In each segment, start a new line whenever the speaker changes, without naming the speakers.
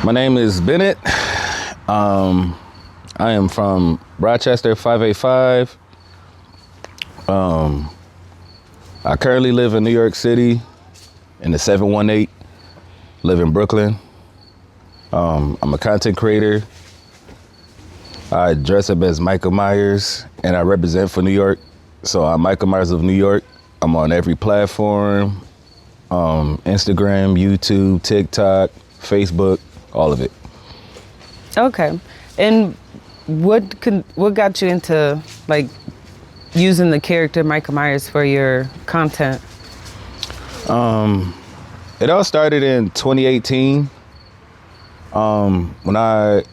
My name is Bennett. I am from Rochester, 585. I currently live in New York City in the 718, live in Brooklyn. I'm a content creator. I dress up as Michael Myers and I represent for New York. So I'm Michael Myers of New York. I'm on every platform, Instagram, YouTube, TikTok, Facebook, all of it.
Okay. And what got you into like using the character Michael Myers for your content?
It all started in 2018. When I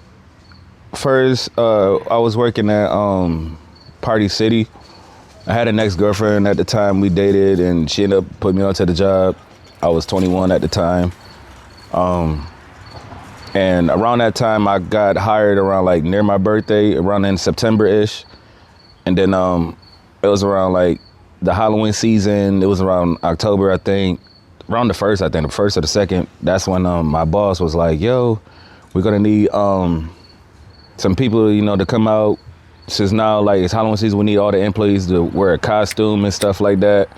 first I was working at Party City. I had an ex-girlfriend at the time. We dated and she ended up putting me onto the job. I was 21 at the time. And around that time, I got hired around like near my birthday, around in September-ish. And then it was around like the Halloween season. It was around October, I think. Around the 1st, I think, the 1st or the 2nd. That's when my boss was like, yo, we're going to need some people, you know, to come out. Since now, like, it's Halloween season, we need all the employees to wear a costume and stuff like that.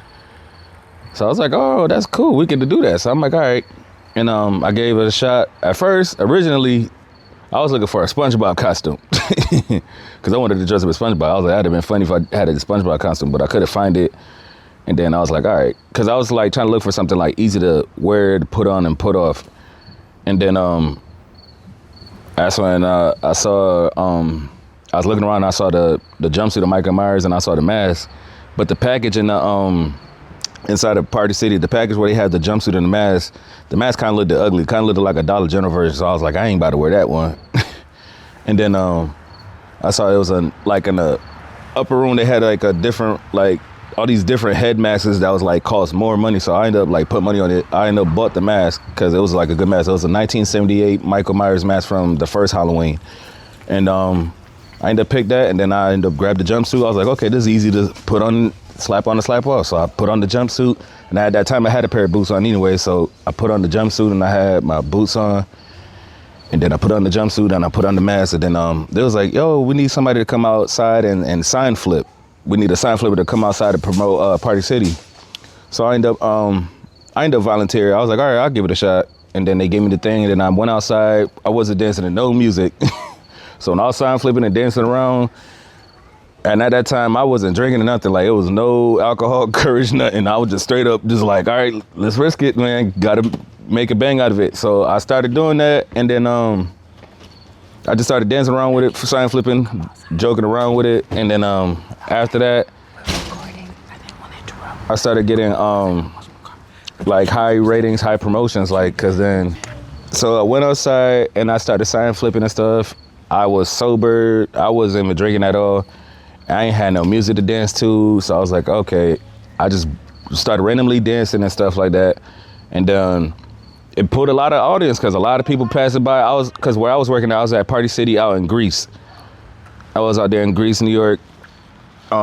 So I was like, oh, that's cool. We get to do that. So I'm like, all right. And I gave it a shot. At first, originally, I was looking for a SpongeBob costume because I wanted to dress up as SpongeBob. I was like, that'd have been funny if I had a SpongeBob costume, but I couldn't find it. And then I was like, all right, because I was like trying to look for something like easy to wear, to put on and put off. And then that's when I saw, I was looking around and I saw the jumpsuit of Michael Myers and I saw the mask, but the package in the inside of Party City, the package where they had the jumpsuit and the mask kind of looked ugly, kind of looked like a Dollar General version. So I was like, I ain't about to wear that one. And then I saw it was in the upper room. They had like a different, like all these different head masks that was like cost more money. So I ended up like put money on it. I ended up bought the mask because it was like a good mask. It was a 1978 Michael Myers mask from the first Halloween. And I ended up pick that, and then I ended up grab the jumpsuit. I was like, okay, this is easy to put on, slap on and slap off. So I put on the jumpsuit, and at that time I had a pair of boots on anyway. So I put on the jumpsuit and I had my boots on, and then I put on the jumpsuit and I put on the mask. And then they was like, yo, we need somebody to come outside and sign flip. We need a sign flipper to come outside to promote Party City. So I ended up volunteering. I was like, all right, I'll give it a shot. And then they gave me the thing, and then I went outside. I wasn't dancing to no music. So when I was sign flipping and dancing around, and at that time I wasn't drinking or nothing. Like, it was no alcohol, courage, nothing. I was just straight up just like, all right, let's risk it, man. Gotta make a bang out of it. So I started doing that, and then I just started dancing around with it, sign flipping, joking around with it. And then after that, I started getting like high ratings, high promotions, like, cause then, so I went outside and I started sign flipping and stuff. I was sober. I wasn't even drinking at all. I ain't had no music to dance to. So I was like, okay. I just started randomly dancing and stuff like that. And then it pulled a lot of audience because a lot of people passing by. Because where I was working, I was at Party City out in Greece. I was out there in Greece, New York. A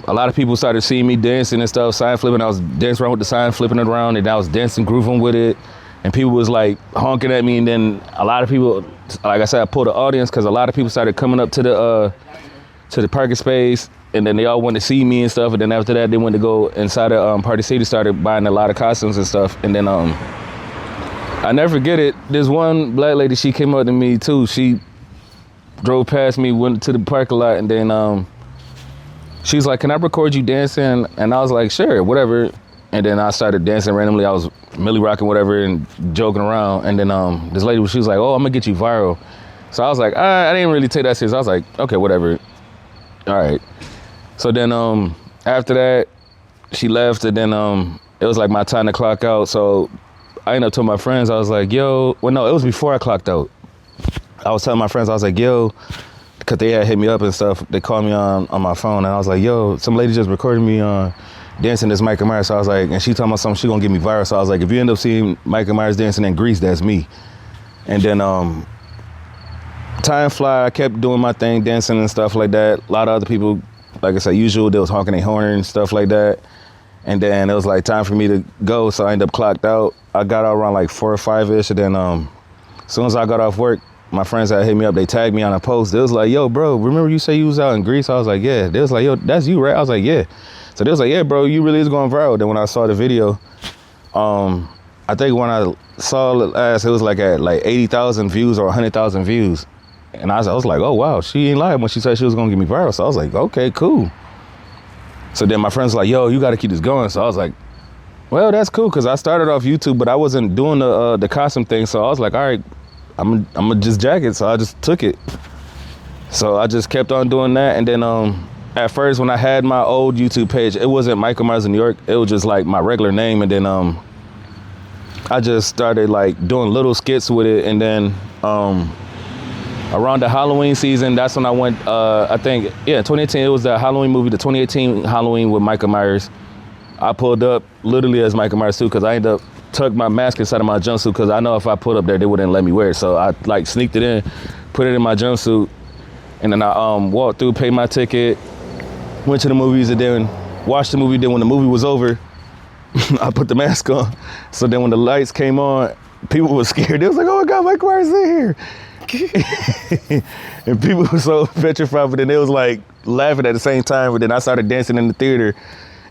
lot of people started seeing me dancing and stuff, sign flipping. I was dancing around with the sign, flipping it around, and I was dancing, grooving with it. And people was like honking at me, and then a lot of people, like I said, I pulled the audience because a lot of people started coming up to the parking space, and then they all wanted to see me and stuff. And then after that, they went to go inside of Party City, started buying a lot of costumes and stuff. And then I never forget it. This one black lady, she came up to me too. She drove past me, went to the parking lot, and then she's like, "Can I record you dancing?" And I was like, "Sure, whatever." And then I started dancing randomly. I was milli rocking whatever and joking around. And then this lady, she was like, "Oh, I'm gonna get you viral." So I was like, I didn't really take that serious. I was like, okay, whatever. All right. So then after that, she left, and then it was like my time to clock out. So I ended up telling my friends, I was like, yo, well, no, it was before I clocked out. I was telling my friends, I was like, yo, cause they had hit me up and stuff. They called me on my phone, and I was like, yo, some lady just recorded me dancing as Michael Myers. So I was like, and she told me something, she gonna get me viral. So I was like, if you end up seeing Michael Myers dancing in Greece, that's me. And then time fly, I kept doing my thing, dancing and stuff like that. A lot of other people, like I said, usual, they was honking their horn and stuff like that. And then it was like time for me to go, so I ended up clocked out. I got out around like 4 or 5-ish, and then as soon as I got off work, my friends had hit me up, they tagged me on a post. They was like, yo, bro, remember you say you was out in Greece? I was like, yeah. They was like, yo, that's you, right? I was like, yeah. So they was like, yeah, bro, you really is going viral. Then when I saw the video, I think when I saw it last, it was like at like 80,000 views or 100,000 views. And I was like, oh, wow, she ain't lying when she said she was going to get me viral. So I was like, okay, cool. So then my friends were like, yo, you got to keep this going. So I was like, well, that's cool, because I started off YouTube, but I wasn't doing the costume thing. So I was like, all right, I'm gonna just jack it. So I just took it. So I just kept on doing that. And then at first, when I had my old YouTube page, it wasn't Michael Myers of New York. It was just like my regular name. And then I just started like doing little skits with it. And then around the Halloween season, that's when I went, I think, 2018, it was the Halloween movie, the 2018 Halloween with Michael Myers. I pulled up literally as Michael Myers too, because I ended up tucked my mask inside of my jumpsuit, because I know if I put up there, they wouldn't let me wear it. So I like sneaked it in, put it in my jumpsuit, and then I walked through, paid my ticket, went to the movies, and then watched the movie. Then when the movie was over, I put the mask on. So then when the lights came on, people were scared. They was like, oh my God, Michael Myers is in here. And people were so petrified, but then they was like laughing at the same time. But then I started dancing in the theater,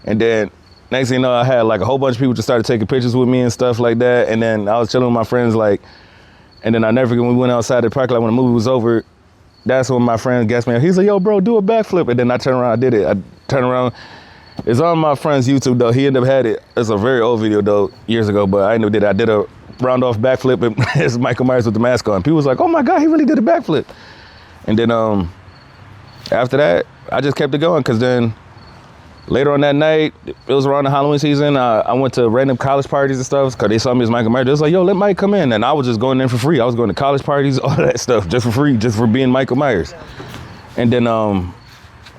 and then next thing you know, I had like a whole bunch of people just started taking pictures with me and stuff like that. And then I was chilling with my friends, like, and then I never forget when we went outside the park, like when the movie was over, that's when my friend gassed me up. He's like, yo, bro, do a backflip. And then I turned around, I did it. I turned around. It's on my friend's YouTube though. He ended up had it. It's a very old video though, years ago, but I ended up did it. I did a round off backflip, and it's Michael Myers with the mask on. People was like, oh my God, he really did a backflip. And then after that, I just kept it going, because then later on that night, it was around the Halloween season, I went to random college parties and stuff, because they saw me as Michael Myers. They was like, yo, let Mike come in. And I was just going in for free. I was going to college parties, all that stuff, just for free, just for being Michael Myers. And then I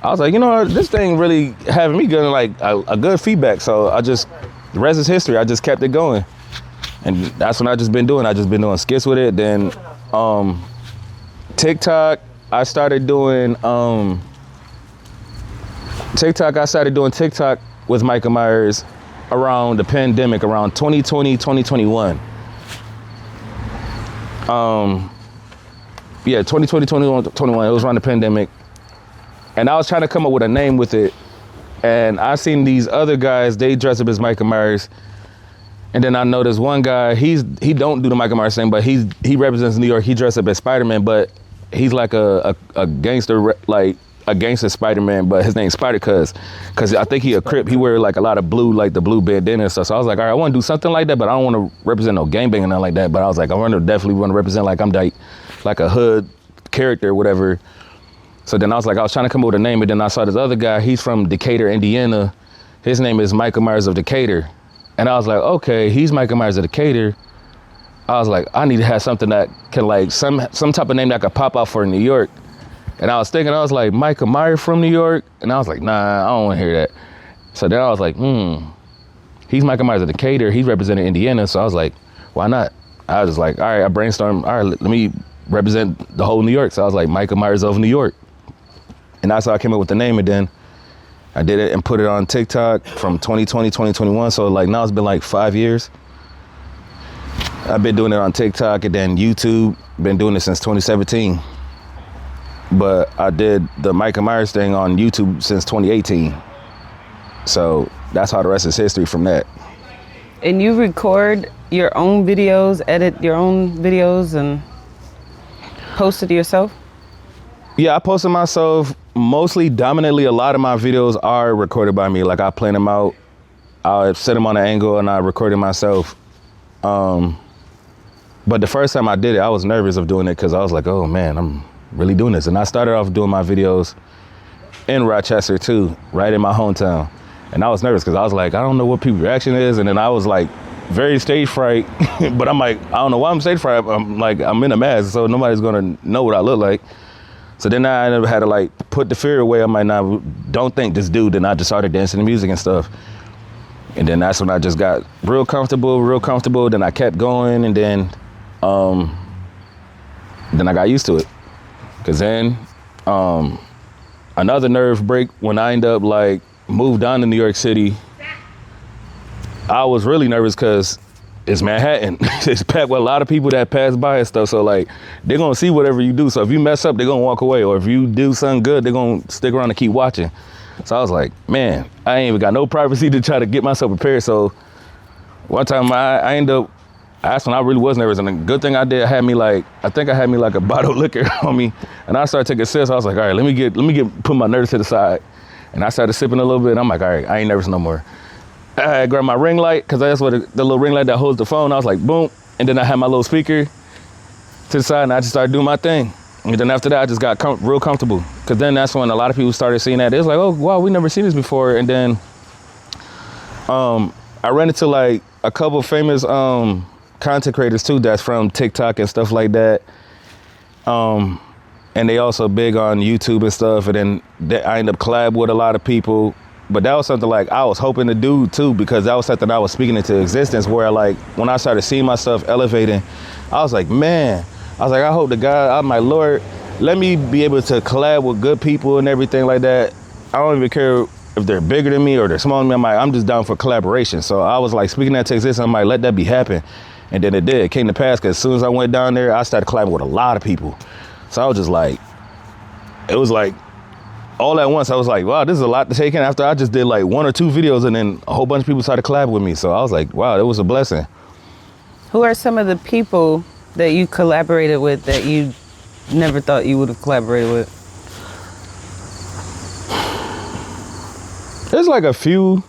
was like, you know, this thing really having me getting like a good feedback. So the rest is history. I just kept it going. And that's what I just been doing. I just been doing skits with it. Then TikTok, I started doing TikTok with Michael Myers around the pandemic, around 2020, 2021. 2020, 2021, it was around the pandemic. And I was trying to come up with a name with it. And I seen these other guys, they dress up as Michael Myers. And then I know this one guy, he don't do the Michael Myers thing, but he represents New York. He dressed up as Spider-Man, but he's like a gangster, like a gangster Spider-Man, but his name's Spider Cuz I think he a Crip. He wear like a lot of blue, like the blue bandana and stuff. So I was like, all right, I want to do something like that, but I don't want to represent no gangbang or nothing like that. But I was like, I definitely want to represent like I'm like a hood character or whatever. So then I was trying to come up with a name, and then I saw this other guy. He's from Decatur, Indiana. His name is Michael Myers of Decatur. And I was like, okay, he's Michael Myers of Decatur. I was like, I need to have something that can like some type of name that could pop out for New York. And I was thinking, I was like, Michael Myers from New York? And I was like, nah, I don't want to hear that. So then I was like, he's Michael Myers of Decatur. He's representing Indiana. So I was like, why not? I was just like, all right, I brainstormed, all right, let me represent the whole New York. So I was like, Michael Myers of New York. And that's how I came up with the name. And then I did it and put it on TikTok from 2020, 2021. So like now it's been like 5 years. I've been doing it on TikTok and then YouTube. Been doing it since 2017. But I did the Michael Myers thing on YouTube since 2018. So that's how the rest is history from that.
And you record your own videos, edit your own videos, and post it yourself?
Yeah, I posted myself. Mostly, dominantly, a lot of my videos are recorded by me. Like I plan them out, I set them on an angle, and I record it myself. But the first time I did it, I was nervous of doing it because I was like, oh man, I'm really doing this. And I started off doing my videos in Rochester too, right in my hometown. And I was nervous because I was like, I don't know what people's reaction is. And then I was like, very stage fright, but I'm like, I don't know why I'm stage fright. I'm like, I'm in a mask, so nobody's gonna know what I look like. So then I ended up had to like put the fear away. I'm like, nah, don't think, just do. Then I just started dancing to music and stuff. And then that's when I just got real comfortable. Then I kept going, and then I got used to it. Cause then another nerve break when I ended up like moved down to New York City. I was really nervous because it's Manhattan. It's packed with a lot of people that pass by and stuff. So like they're gonna see whatever you do. So if you mess up, they're gonna walk away. Or if you do something good, they're gonna stick around and keep watching. So I was like, man, I ain't even got no privacy to try to get myself prepared. So one time I ended up, that's when I really was nervous. And the good thing I did, I think I had me like a bottle of liquor on me. And I started taking sips. I was like, all right, let me put my nerves to the side. And I started sipping a little bit. And I'm like, all right, I ain't nervous no more. I grabbed my ring light, because that's what the little ring light that holds the phone. I was like, boom. And then I had my little speaker to the side, and I just started doing my thing. And then after that, I just got real comfortable. Because then that's when a lot of people started seeing that. It was like, oh, wow, we never seen this before. And then I ran into like a couple of famous content creators too that's from TikTok and stuff like that. And they also big on YouTube and stuff. And then I ended up collab with a lot of people. But that was something like I was hoping to do too, because that was something I was speaking into existence, where like when I started seeing myself elevating, I was like, man, I hope to God, I'm like, Lord, let me be able to collab with good people and everything like that. I don't even care if they're bigger than me or they're smaller than me. I'm just down for collaboration. So I was like speaking that to existence. I'm like, let that be happen. And then it did. It came to pass, because as soon as I went down there, I started collabing with a lot of people. So I was just like, it was like, all at once, I was like, wow, this is a lot to take in. After I just did like 1 or 2 videos, and then a whole bunch of people started collabing with me. So I was like, wow, it was a blessing.
Who are some of the people that you collaborated with that you never thought you would have collaborated with?
There's like a few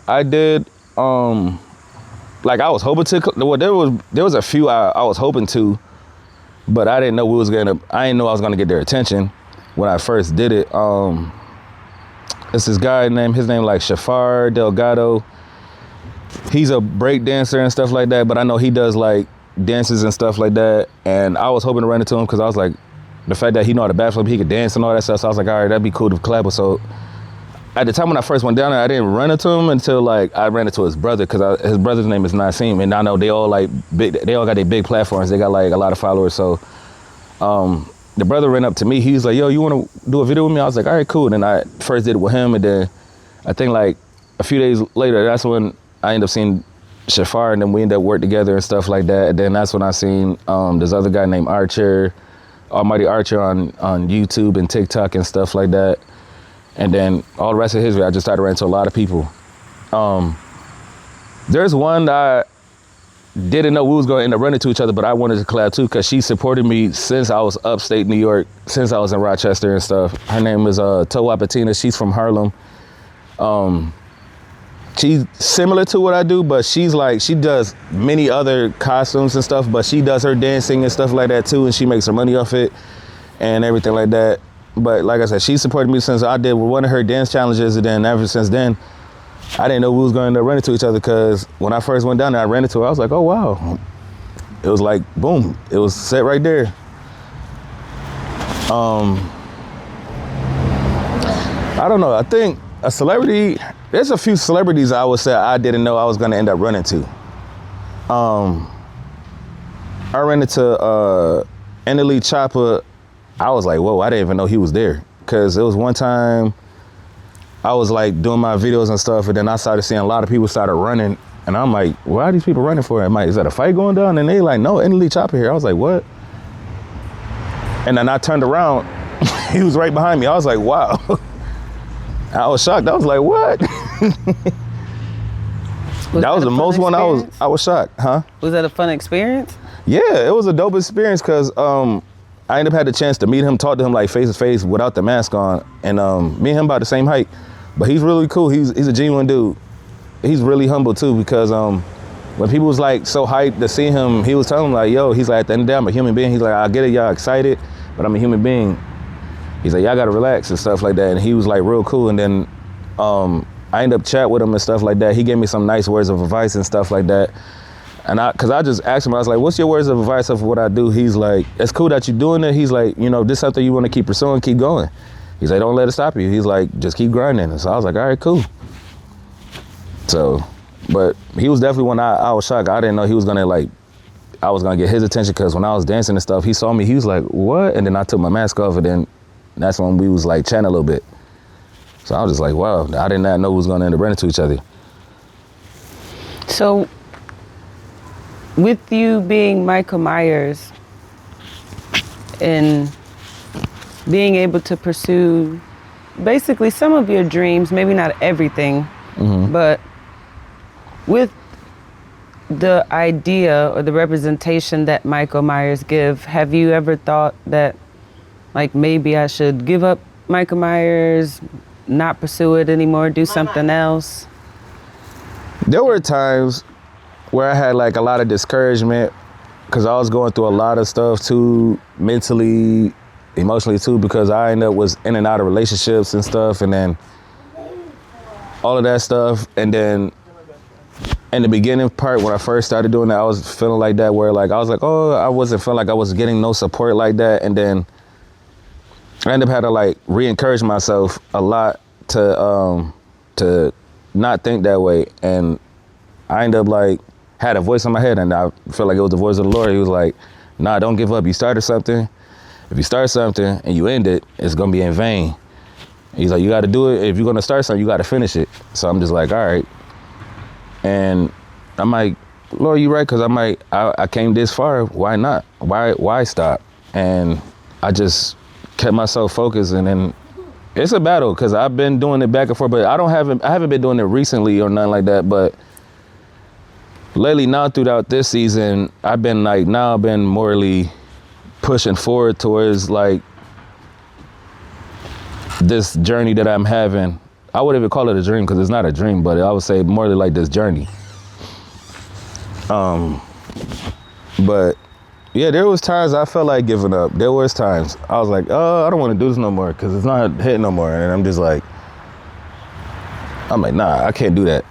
I did. Like I was hoping to. Well, there was a few I was hoping to, but I didn't know I didn't know I was gonna get their attention when I first did it. It's this guy his name like Shafar Delgado. He's a break dancer and stuff like that, but I know he does like dances and stuff like that. And I was hoping to run into him, because I was like, the fact that he know how to backflip, he could dance and all that stuff. So I was like, all right, that'd be cool to collab with. So at the time when I first went down there, I didn't run into him until like I ran into his brother, because his brother's name is Nasim, and I know they all like big. They all got their big platforms. They got like a lot of followers. So the brother ran up to me. He was like, yo, you want to do a video with me? I was like, all right, cool. And I first did it with him. And then I think like a few days later, that's when I ended up seeing Shafar, and then we ended up working together and stuff like that. And then that's when I seen this other guy named Archer, Almighty Archer on YouTube and TikTok and stuff like that. And then all the rest of history, I just started running into a lot of people. There's one that I didn't know we was going to end up running into each other, but I wanted to collab too, because she supported me since I was upstate New York, since I was in Rochester and stuff. Her name is Towa Patina. She's from Harlem. She's similar to what I do, but she does many other costumes and stuff, but she does her dancing and stuff like that too, and she makes her money off it and everything like that. But like I said, she supported me since I did one of her dance challenges, and then ever since then, I didn't know we was going to run into each other, because when I first went down there, I ran into her. I was like, oh, wow. It was like, boom. It was set right there. I don't know. I think a celebrity, there's a few celebrities I would say I didn't know I was going to end up running to. I ran into Annalie Chopper. I was like, whoa, I didn't even know he was there. Because it was one time I was like doing my videos and stuff, and then I started seeing a lot of people started running, and I'm like, why are these people running for it? I'm like, is that a fight going down? And they like, no, Annalie Chopper here. I was like, what? And then I turned around, he was right behind me. I was like, wow. I was shocked. I was like, what? That was the most one I was shocked, huh?
Was that a fun experience?
Yeah, it was a dope experience, because I ended up had the chance to meet him, talk to him like face to face without the mask on, and me and him about the same height. But he's really cool. He's a genuine dude. He's really humble too, because when people was like so hyped to see him, he was telling them like, yo, he's like, at the end of the day, I'm a human being. He's like, I get it, y'all excited, but I'm a human being. He's like, y'all gotta relax and stuff like that. And he was like real cool. And then I ended up chat with him and stuff like that. He gave me some nice words of advice and stuff like that. And cause I just asked him, I was like, what's your words of advice of what I do? He's like, it's cool that you're doing it. He's like, you know, this is something you want to keep pursuing, keep going. He's like, don't let it stop you. He's like, just keep grinding. And so I was like, all right, cool. So, but he was definitely when I was shocked. I didn't know he was gonna like, I was gonna get his attention, cause when I was dancing and stuff, he saw me, he was like, what? And then I took my mask off, and then that's when we was like chatting a little bit. So I was just like, wow, I did not know we was gonna end up running to each other.
So, with you being Michael Myers and being able to pursue basically some of your dreams, maybe not everything, but with the idea or the representation that Michael Myers give, have you ever thought that like maybe I should give up Michael Myers, not pursue it anymore, do something else?
There were times where I had like a lot of discouragement because I was going through a lot of stuff too, mentally, emotionally too, because I ended up was in and out of relationships and stuff, and then all of that stuff. And then in the beginning part, when I first started doing that, I was feeling like that, where like I was like, oh, I wasn't feeling like I was getting no support like that. And then I ended up having to like re-encourage myself a lot to not think that way. And I ended up like had a voice in my head, and I felt like it was the voice of the Lord. He was like, nah, don't give up. You started something. If you start something and you end it, it's gonna be in vain. He's like, you gotta do it. If you're gonna start something, you gotta finish it. So I'm just like, all right. And I'm like, Lord, you right, because I came this far. Why not? Why stop? And I just kept myself focused, and then it's a battle because I've been doing it back and forth, but I haven't been doing it recently or nothing like that. But lately, now throughout this season, I've been morally pushing forward towards like this journey that I'm having. I wouldn't even call it a dream because it's not a dream, but I would say more like this journey. But yeah, there was times I felt like giving up. There was times I was like, oh, I don't want to do this no more because it's not hitting no more. And I'm like, nah, I can't do that.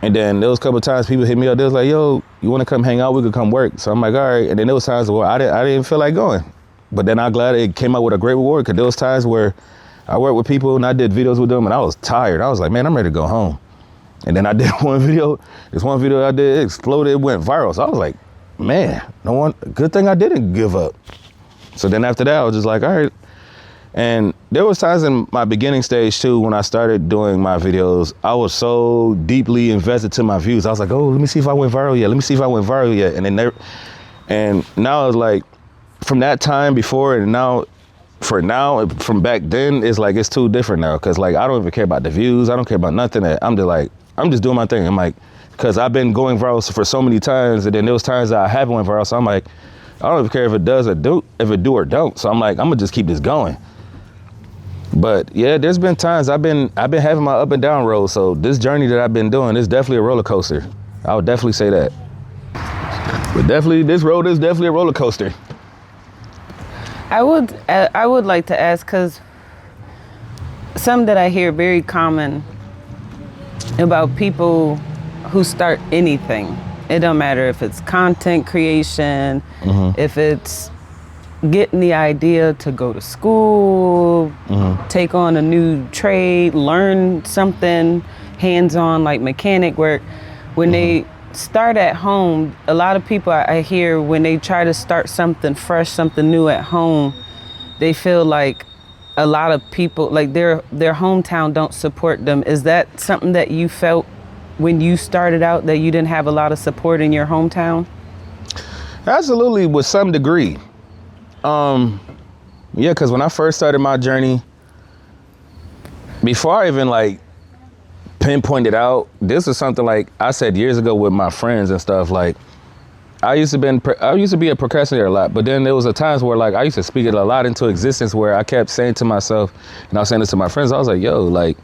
And then there was a couple of times people hit me up. They was like, yo, you want to come hang out? We could come work. So I'm like, all right. And then there was times where I didn't feel like going. But then I'm glad it came out with a great reward, because there was times where I worked with people and I did videos with them and I was tired. I was like, man, I'm ready to go home. And then I did this one video I did, it exploded, it went viral. So I was like, man, good thing I didn't give up. So then after that, I was just like, all right. And there was times in my beginning stage too, when I started doing my videos, I was so deeply invested to my views. I was like, oh, let me see if I went viral yet. And now it's like, from that time before and now, from back then, it's like, it's too different now. Cause like, I don't even care about the views. I don't care about nothing. I'm just doing my thing. I'm like, cause I've been going viral for so many times, and then there was times that I haven't went viral. So I'm like, I don't even care if it does or do, if it do or don't. So I'm like, I'm gonna just keep this going. But yeah, there's been times I've been having my up and down road. So this journey that I've been doing is definitely a roller coaster. I would definitely say that. But definitely, this road is definitely a roller coaster.
I would like to ask, because some that I hear very common about people who start anything. It don't matter if it's content creation, if it's getting the idea to go to school, take on a new trade, learn something hands-on like mechanic work. When they start at home, a lot of people I hear, when they try to start something fresh, something new at home, they feel like a lot of people, like their hometown don't support them. Is that something that you felt when you started out, that you didn't have a lot of support in your hometown?
Absolutely, with some degree. Yeah, because when I first started my journey, before I even like pinpointed out, this was something like I said years ago with my friends and stuff. Like, I used to be a procrastinator a lot, but then there was a times where like I used to speak it a lot into existence, where I kept saying to myself, and I was saying this to my friends, I was like, yo, like,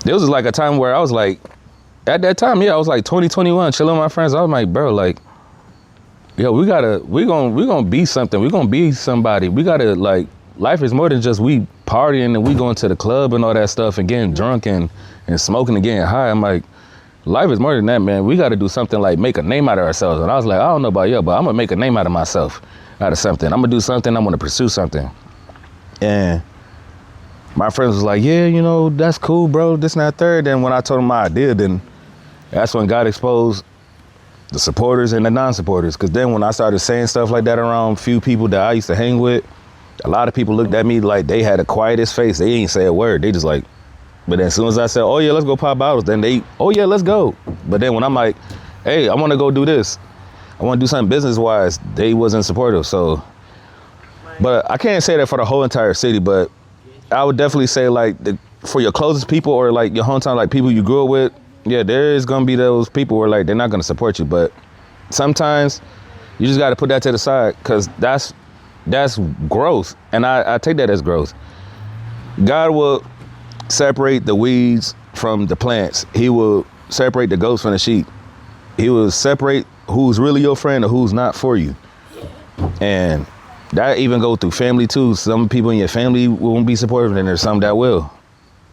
there was like a time where I was like, at that time, yeah, I was like 2021, chilling with my friends. I was like, bro, like, yo, we're gonna be something. We're gonna be somebody. We gotta, like, life is more than just we partying and we going to the club and all that stuff and getting drunk and smoking and getting high. I'm like, life is more than that, man. We got to do something like make a name out of ourselves. And I was like, I don't know about you, but I'm going to make a name out of myself, out of something. I'm going to do something. I'm going to pursue something. And my friends was like, yeah, you know, that's cool, bro. This and that third. And when I told them my idea, then that's when God exposed the supporters and the non-supporters. Because then when I started saying stuff like that around few people that I used to hang with, a lot of people looked at me like they had the quietest face. They ain't say a word. They just like, but then as soon as I said, oh yeah, let's go pop bottles, then they, oh yeah, let's go. But then when I'm like, hey, I want to go do this, I want to do something business-wise, they wasn't supportive. So, but I can't say that for the whole entire city, but I would definitely say like for your closest people or like your hometown, like people you grew up with, yeah, there is going to be those people where like they're not going to support you. But sometimes you just got to put that to the side because that's growth. And I take that as growth. God will separate the weeds from the plants. He will separate the goats from the sheep. He will separate who's really your friend or who's not for you. And that even go through family too. Some people in your family won't be supportive and there's some that will.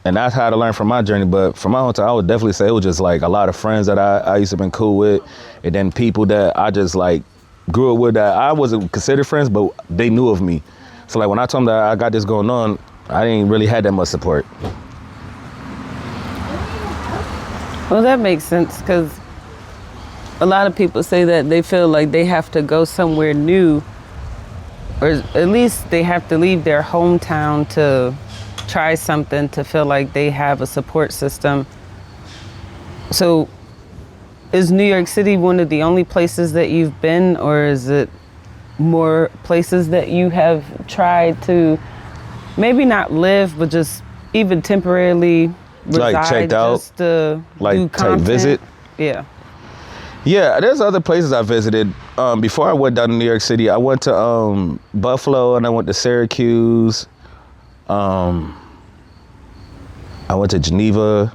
And that's how to learn from my journey. But from my hometown, I would definitely say it was just like a lot of friends that I used to been cool with. And then people that I just like grew up with that I wasn't considered friends, but they knew of me. So like when I told them that I got this going on, I didn't really have that much support.
Well, that makes sense because a lot of people say that they feel like they have to go somewhere new, or at least they have to leave their hometown to try something to feel like they have a support system. So is New York City one of the only places that you've been, or is it more places that you have tried to maybe not live, but just even temporarily reside,
like checked out,
just to
like
do content?
visit? Yeah, there's other places I visited. Before I went down to New York City, I went to Buffalo and I went to Syracuse. I went to Geneva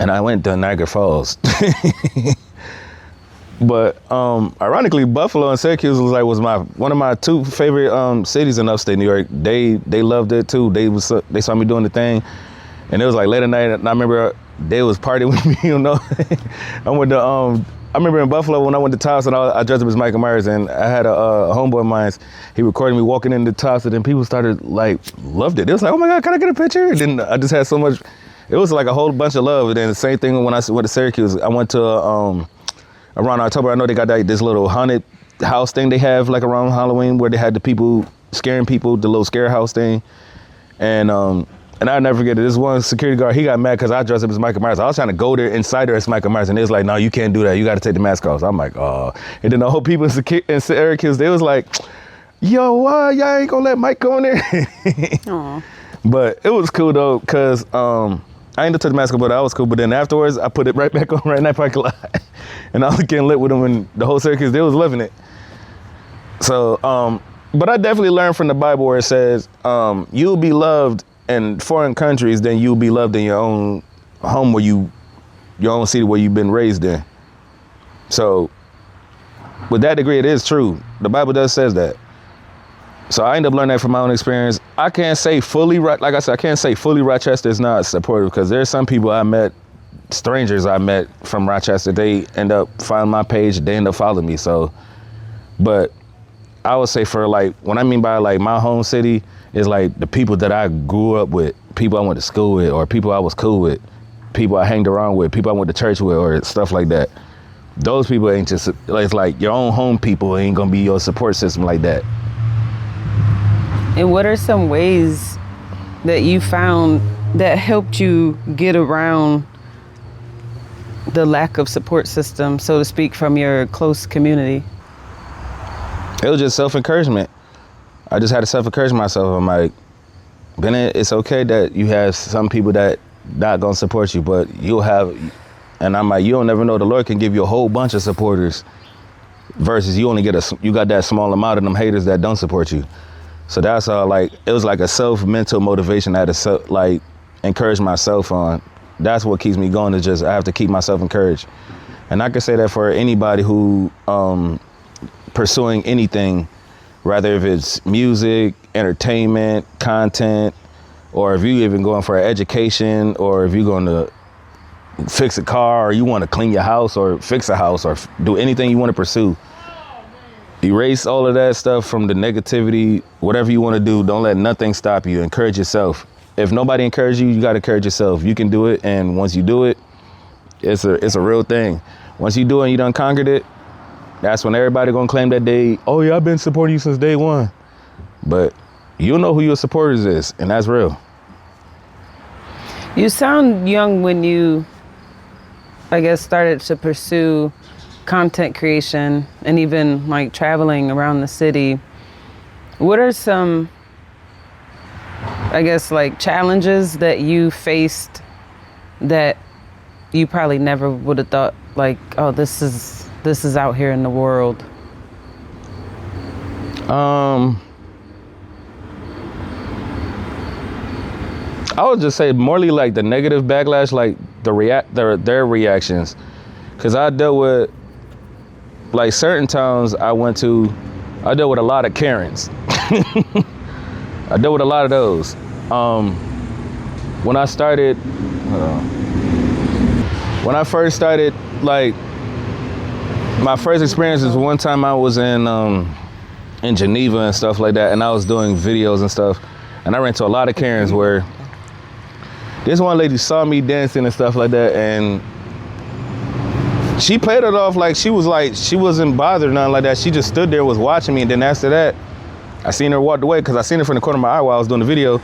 and I went to Niagara Falls. But ironically, Buffalo and Syracuse was one of my two favorite cities in upstate New York. They loved it too. They saw me doing the thing, and it was like late at night. And I remember they was partying with me. You know, I went to I remember in Buffalo when I went to Tops and I dressed up as Michael Myers, and I had a homeboy of mine. He recorded me walking into Tops, and then people started like loved it. It was like, oh my God, can I get a picture? And then I just had so much. It was like a whole bunch of love. And then the same thing when I went to Syracuse. I went to around October, I know they got this little haunted house thing they have like around Halloween where they had the people scaring people, the little scare house thing. And I'll never forget it. This one security guard, he got mad because I dressed up as Michael Myers. I was trying to go there inside there as Michael Myers, and they was like, no, you can't do that. You got to take the mask off. So I'm like, oh. And then the whole people in Syracuse, they was like, yo, why y'all ain't gonna let Mike go in there?
Aww.
But it was cool though, because I ended up taking the mask off, but I was cool. But then afterwards, I put it right back on right in that parking lot. And I was getting lit with them, and the whole Syracuse, they was loving it. So, but I definitely learned from the Bible where it says, you'll be loved in foreign countries than you'll be loved in your own home your own city where you've been raised in. So with that degree, it is true. The Bible says that. So I ended up learning that from my own experience. I can't say fully, like I said, I can't say fully Rochester is not supportive because there's some people I met, strangers I met from Rochester, they end up finding my page, they end up following me. So, but I would say for like, when I mean by like my home city is like the people that I grew up with, people I went to school with, or people I was cool with, people I hanged around with, people I went to church with, or stuff like that. Those people ain't just, it's like your own home people ain't gonna be your support system like that.
And what are some ways that you found that helped you get around the lack of support system, so to speak, from your close community?
It was just self-encouragement. I just had to self-encourage myself. I'm like, Bennett, it's okay that you have some people that not gonna support you, but you'll have, and I'm like, you don't never know, the Lord can give you a whole bunch of supporters versus you only you got that small amount of them haters that don't support you. So that's all, like, it was like a self-mental motivation I had to like encourage myself on. That's what keeps me going, is just I have to keep myself encouraged. And I can say that for anybody who pursuing anything, rather if it's music, entertainment, content, or if you even going for education, or if you're going to fix a car, or you want to clean your house or fix a house or do anything you want to pursue, erase all of that stuff from the negativity. Whatever you want to do, don't let nothing stop you. Encourage yourself. If nobody encourages you, you got to encourage yourself. You can do it, and once you do it, it's a real thing. Once you do it and you done conquered it, that's when everybody gonna claim that they, oh yeah, I've been supporting you since day one. But you know who your supporters is, and that's real.
You sound young when you, I guess, started to pursue content creation and even like traveling around the city. What are some, I guess, like challenges that you faced that you probably never would have thought, like, oh, this is out here in the world?
I would just say morely like the negative backlash, like their reactions, because I dealt with like certain towns I went to. I dealt with a lot of Karens. I dealt with a lot of those. When I first started, like my first experience is one time I was in Geneva and stuff like that, and I was doing videos and stuff, and I ran into a lot of Karens where this one lady saw me dancing and stuff like that, and she played it off like she wasn't bothered or nothing like that. She just stood there, was watching me, and then after that, I seen her walk away because I seen her from the corner of my eye while I was doing the video,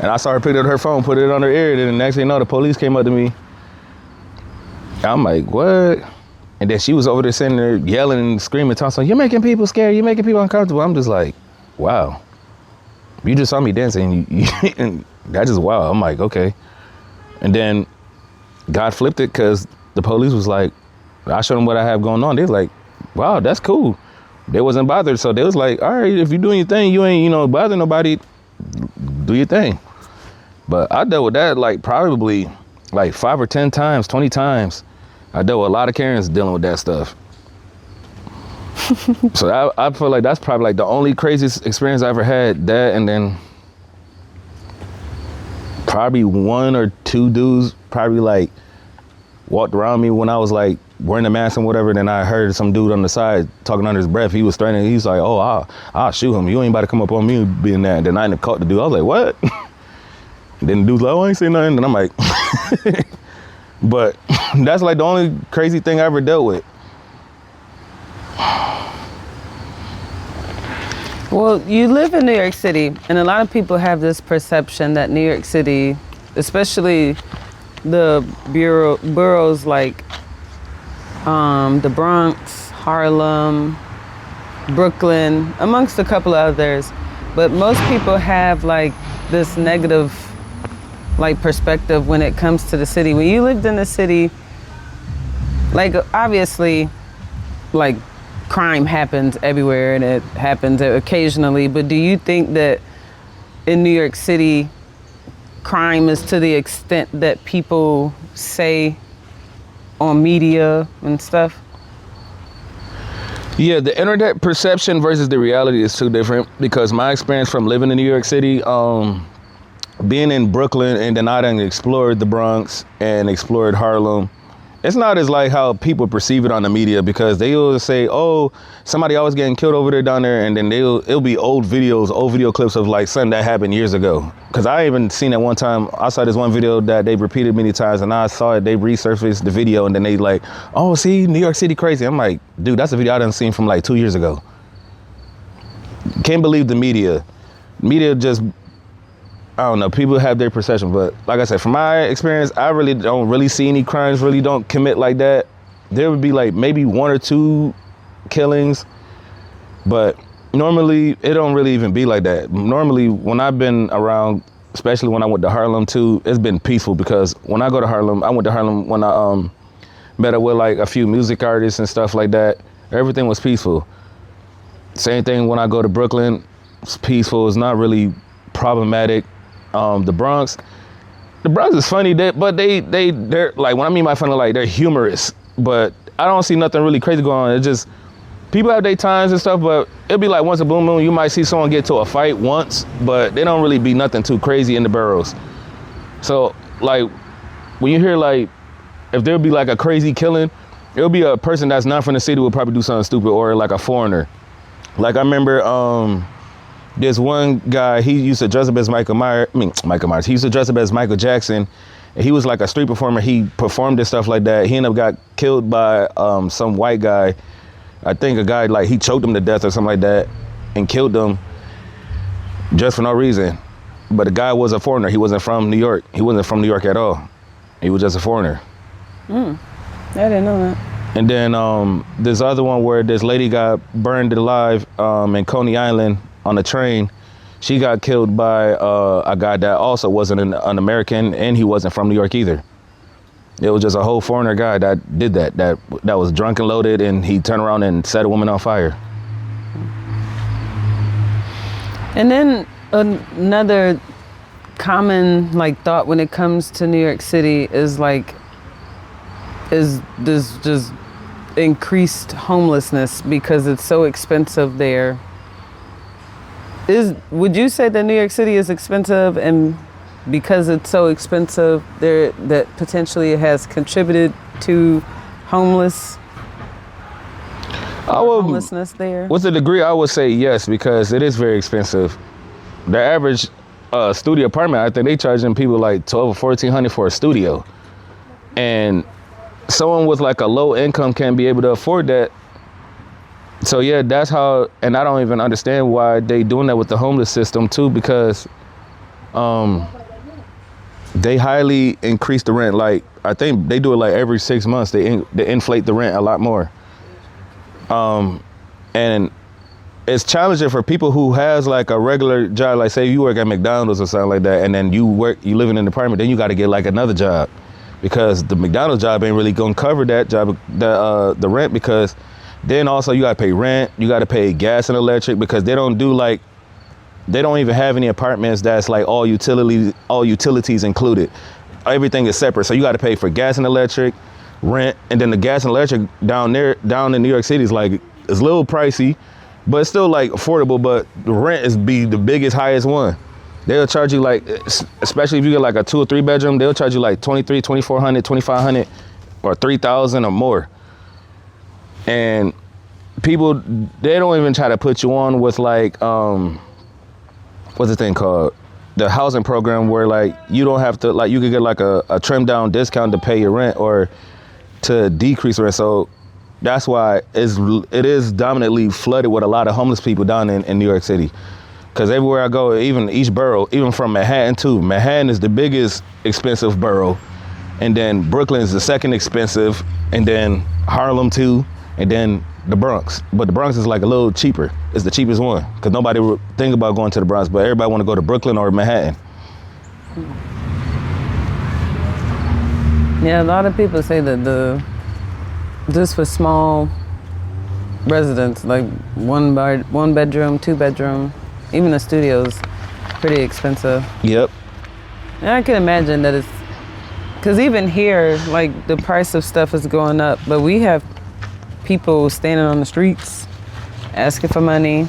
and I saw her pick up her phone, put it on her ear, and then the next thing you know, the police came up to me. I'm like, what? And then she was over there sitting there yelling and screaming, talking, you're making people scared, you're making people uncomfortable. I'm just like, wow. You just saw me dancing, and that's just wow. I'm like, okay. And then God flipped it because the police was like, I showed them what I have going on. They was like, wow, that's cool. They wasn't bothered. So they was like, all right, if you're doing your thing, you ain't, bother nobody, do your thing. But I dealt with that like probably like 5 or 10 times, 20 times. I dealt with a lot of Karens dealing with that stuff. So I feel like that's probably like the only craziest experience I ever had, that, and then probably 1 or 2 dudes probably like walked around me when I was like wearing a mask and whatever. Then I heard some dude on the side talking under his breath. He was threatening. He's like, oh, I'll shoot him. You ain't about to come up on me being that. And then I ended up caught the dude. I was like, what? And then the dude's like, oh, I ain't saying nothing. And I'm like, but that's like the only crazy thing I ever dealt with.
Well, you live in New York City, and a lot of people have this perception that New York City, especially the boroughs like the Bronx, Harlem, Brooklyn, amongst a couple of others, but most people have like this negative like perspective when it comes to the city. When you lived in the city, like obviously, like crime happens everywhere and it happens occasionally, but do you think that in New York City, crime is to the extent that people say on media and stuff?
Yeah, the internet perception versus the reality is too different, because my experience from living in New York City, being in Brooklyn, and then I done explored the Bronx and explored Harlem. It's not as like how people perceive it on the media, because they will say, oh, somebody always getting killed over there down there, and then it'll be old video clips of like something that happened years ago. Because I even seen it one time. I saw this one video that they repeated many times, and I saw it, they resurfaced the video, and then they like, oh, see, New York City crazy. I'm like, dude, that's a video I done seen from like 2 years ago. Can't believe the media. Media just, I don't know, people have their perception, but like I said, from my experience, I really don't really see any crimes, really don't commit like that. There would be like maybe 1 or 2 killings, but normally it don't really even be like that. Normally when I've been around, especially when I went to Harlem too, it's been peaceful, because when I go to Harlem, I went to Harlem when I met up with like a few music artists and stuff like that. Everything was peaceful. Same thing when I go to Brooklyn, it's peaceful, it's not really problematic. The Bronx is funny, but they're like, when I mean by funny, like they're humorous, but I don't see nothing really crazy going on. It's just people have their times and stuff, but it'll be like once a blue moon, you might see someone get to a fight once, but they don't really be nothing too crazy in the boroughs. So like when you hear like if there'll be like a crazy killing, it'll be a person that's not from the city will probably do something stupid, or like a foreigner. Like I remember this one guy, he used to dress up as Michael Myers. He used to dress up as Michael Jackson. And he was like a street performer. He performed and stuff like that. He ended up got killed by some white guy. I think a guy, like, he choked him to death or something like that and killed him just for no reason. But the guy was a foreigner. He wasn't from New York. He wasn't from New York at all. He was just a foreigner.
I didn't know that.
And then this other one where this lady got burned alive in Coney Island on a train. She got killed by a guy that also wasn't an American, and he wasn't from New York either. It was just a whole foreigner guy that did that was drunk and loaded, and he turned around and set a woman on fire.
And then another common like thought when it comes to New York City is this just increased homelessness because it's so expensive there. Would you say that New York City is expensive, and because it's so expensive there, that potentially it has contributed to homelessness there?
With a degree, I would say yes, because it is very expensive. The average studio apartment, I think they charging people like $1,200 or $1,400 for a studio. And someone with like a low income can't be able to afford that. So yeah, that's how, and I don't even understand why they doing that with the homeless system too, because they highly increase the rent. Like, I think they do it like every 6 months, they inflate the rent a lot more. And it's challenging for people who has like a regular job, like say you work at McDonald's or something like that, and then you live in an apartment, then you got to get like another job, because the McDonald's job ain't really gonna cover that job, the rent, because then also you gotta pay rent, you gotta pay gas and electric, because they don't even have any apartments that's like all utilities included. Everything is separate. So you gotta pay for gas and electric, rent, and then the gas and electric down in New York City is like, it's a little pricey, but it's still like affordable, but the rent is the biggest, highest one. They'll charge you like, especially if you get like a 2 or 3 bedroom, they'll charge you like $2,300, $2,400, $2,500 or $3,000 or more. And people, they don't even try to put you on with like, what's the thing called? The housing program, where like you don't have to, like you could get like a trimmed down discount to pay your rent or to decrease rent. So that's why it is dominantly flooded with a lot of homeless people down in New York City. Because everywhere I go, even each borough, even from Manhattan too, Manhattan is the biggest expensive borough. And then Brooklyn is the second expensive, and then Harlem too. And then the Bronx. But the Bronx is like a little cheaper. It's the cheapest one, because nobody would think about going to the Bronx, but everybody want to go to Brooklyn or Manhattan.
Yeah, a lot of people say that just for small residents, like one bedroom, 2 bedroom, even the studio's pretty expensive.
Yep.
And I can imagine that it's, because even here, like the price of stuff is going up, but we have people standing on the streets asking for money,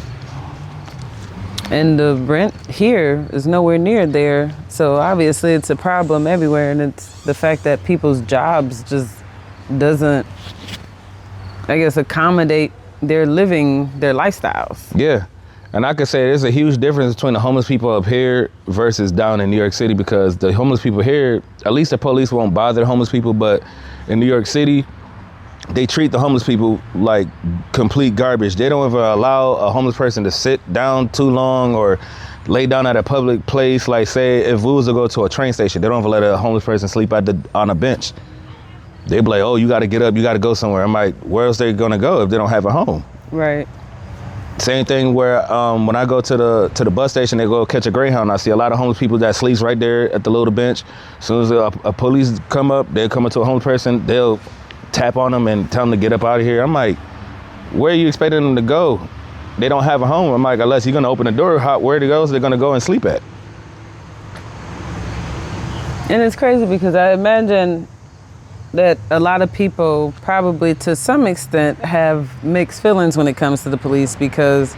and the rent here is nowhere near there. So obviously it's a problem everywhere, and it's the fact that people's jobs just doesn't, I guess, accommodate their lifestyles.
Yeah. And I could say there's a huge difference between the homeless people up here versus down in New York City, because the homeless people here, at least the police won't bother the homeless people, but in New York City, they treat the homeless people like complete garbage. They don't ever allow a homeless person to sit down too long or lay down at a public place. Like say if we was to go to a train station, they don't ever let a homeless person sleep on a bench. They be like, oh, you gotta get up, you gotta go somewhere. I'm like, where else they gonna go if they don't have a home?
Right.
Same thing where when I go to the bus station, they go catch a Greyhound. I see a lot of homeless people that sleeps right there at the little bench. As soon as a police come up, they'll come up to a homeless person, they'll tap on them and tell them to get up out of here. I'm like, where are you expecting them to go? They don't have a home. I'm like, unless you're gonna open the door, where to go, so they're gonna go and sleep at.
And it's crazy because I imagine that a lot of people probably to some extent have mixed feelings when it comes to the police, because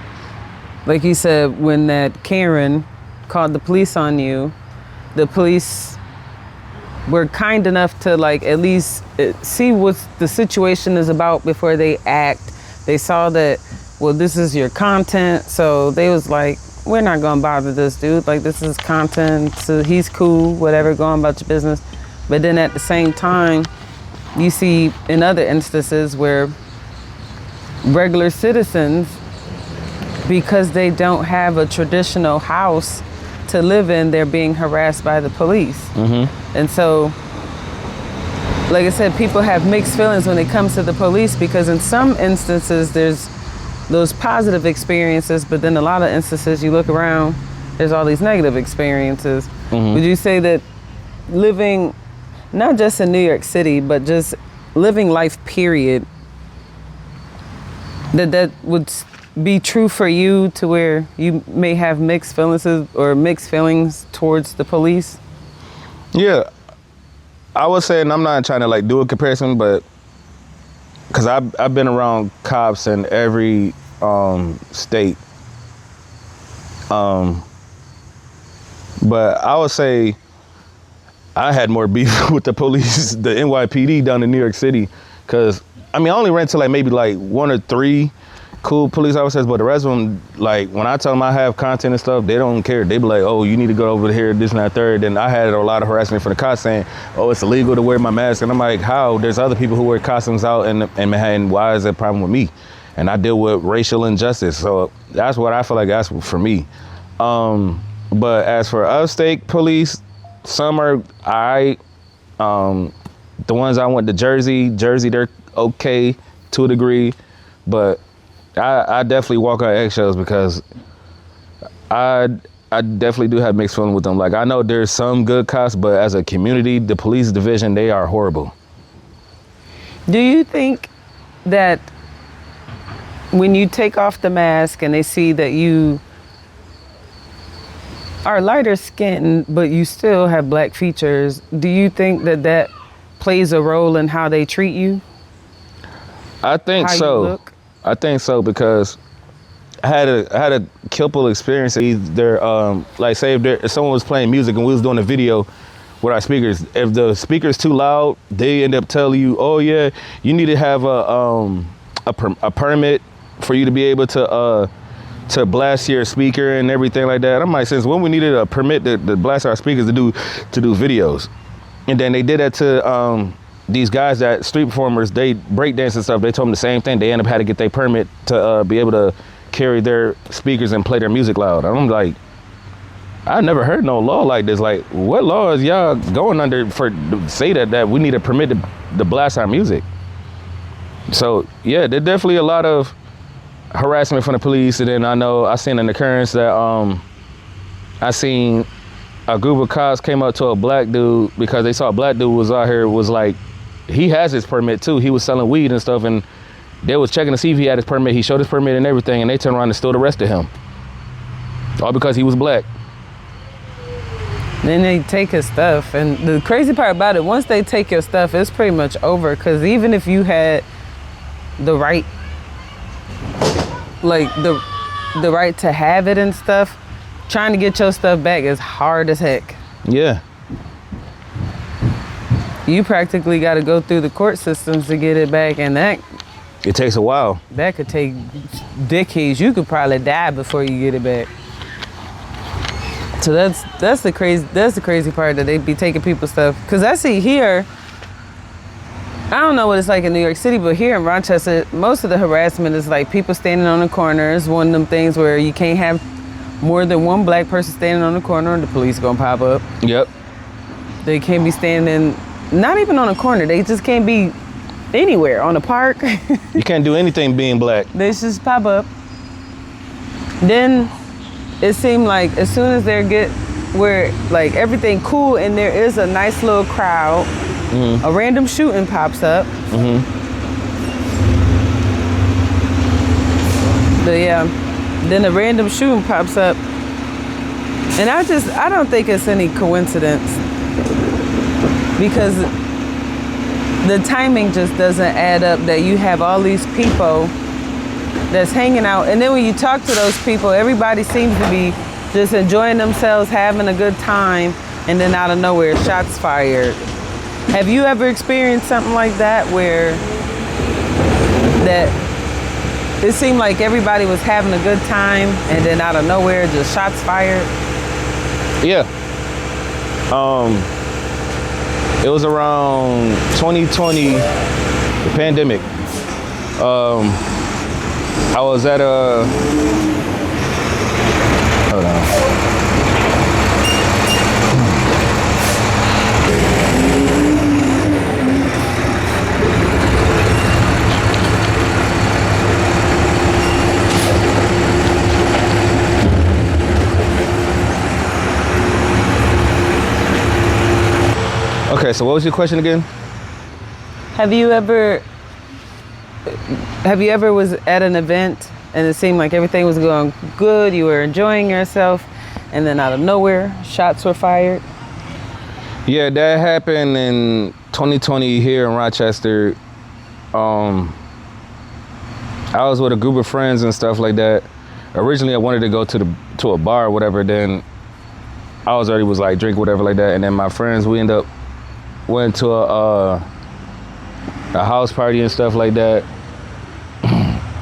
like you said, when that Karen called the police on you, the police were kind enough to like at least see what the situation is about before they act. They saw that, well, this is your content, so they was like, we're not gonna bother this dude. Like, this is content, so he's cool, whatever, going about your business. But then at the same time, you see in other instances where regular citizens, because they don't have a traditional house to live in, they're being harassed by the police. And so, like I said, people have mixed feelings when it comes to the police, because in some instances there's those positive experiences, but then a lot of instances you look around, there's all these negative experiences. Would you say that living, not just in New York City, but just living life period, that would be true for you, to where you may have mixed feelings or mixed feelings towards the police?
Yeah, I was saying, I'm not trying to like do a comparison, but because I've been around cops in every state, but I would say I had more beef with the police, the NYPD down in New York City, because I mean, I only ran to like maybe like 1 or 3 cool police officers, but the rest of them, like when I tell them I have content and stuff, they don't care. They be like, oh, you need to go over here, this and that, third. And I had a lot of harassment from the cops saying, oh, it's illegal to wear my mask. And I'm like, how? There's other people who wear costumes out in Manhattan. Why is that a problem with me? And I deal with racial injustice. So that's what I feel like that's for me. But as for upstate police, some are the ones I went to Jersey, they're okay to a degree, but I definitely walk on eggshells, because I definitely do have mixed feelings with them. Like, I know there's some good cops, but as a community, the police division, they are horrible.
Do you think that when you take off the mask and they see that you are lighter skinned, but you still have black features, do you think that plays a role in how they treat you?
I think so.
You look?
I think so, because I had a couple experiences. There, like say if someone was playing music and we was doing a video with our speakers, if the speaker's too loud, they end up telling you, oh yeah, you need to have a permit for you to be able to blast your speaker and everything like that. I'm like, since when we needed a permit to blast our speakers to do videos? And then they did that to these guys that street performers, they break dance and stuff. They told them the same thing. They end up had to get their permit to be able to carry their speakers and play their music loud. And I'm like, I never heard no law like this. Like, what law is y'all going under for say that we need a permit to blast our music? So yeah, there's definitely a lot of harassment from the police. And then I seen an occurrence that I seen a group of cops came up to a black dude because they saw a black dude was out here, was like, he has his permit too. He was selling weed and stuff, and they was checking to see if he had his permit. He showed his permit and everything, and they turned around and still arrested him. All because he was black.
Then they take his stuff, and the crazy part about it, once they take your stuff, it's pretty much over, because even if you had the right, like the right to have it and stuff, trying to get your stuff back is hard as heck.
Yeah.
You practically got to go through the court systems to get it back, and
it takes a while.
That could take decades. You could probably die before you get it back. So that's the crazy part, that they be taking people's stuff. Cause I see here, I don't know what it's like in New York City, but here in Rochester, most of the harassment is like people standing on the corners. One of them things where you can't have more than one black person standing on the corner and the police gonna pop up.
Yep.
They can't be standing, not even on a corner. They just can't be anywhere, on a park.
You can't do anything being black.
They just pop up. Then it seemed like as soon as they get where like everything cool and there is a nice little crowd, a random shooting pops up. Then a random shooting pops up. And I don't think it's any coincidence, because the timing just doesn't add up, that you have all these people that's hanging out, and then when you talk to those people, everybody seems to be just enjoying themselves, having a good time, and then out of nowhere, shots fired. Have you ever experienced something like that where that it seemed like everybody was having a good time and then out of nowhere just shots fired?
Yeah. It was around 2020, the pandemic. I was at a, hold on. Okay, so what was your question again?
Have you ever was at an event and it seemed like everything was going good, you were enjoying yourself, and then out of nowhere, shots were fired?
Yeah, that happened in 2020 here in Rochester. I was with a group of friends and stuff like that. Originally, I wanted to go to a bar or whatever. Then I was like drink whatever like that. And then my friends, we went to a house party and stuff like that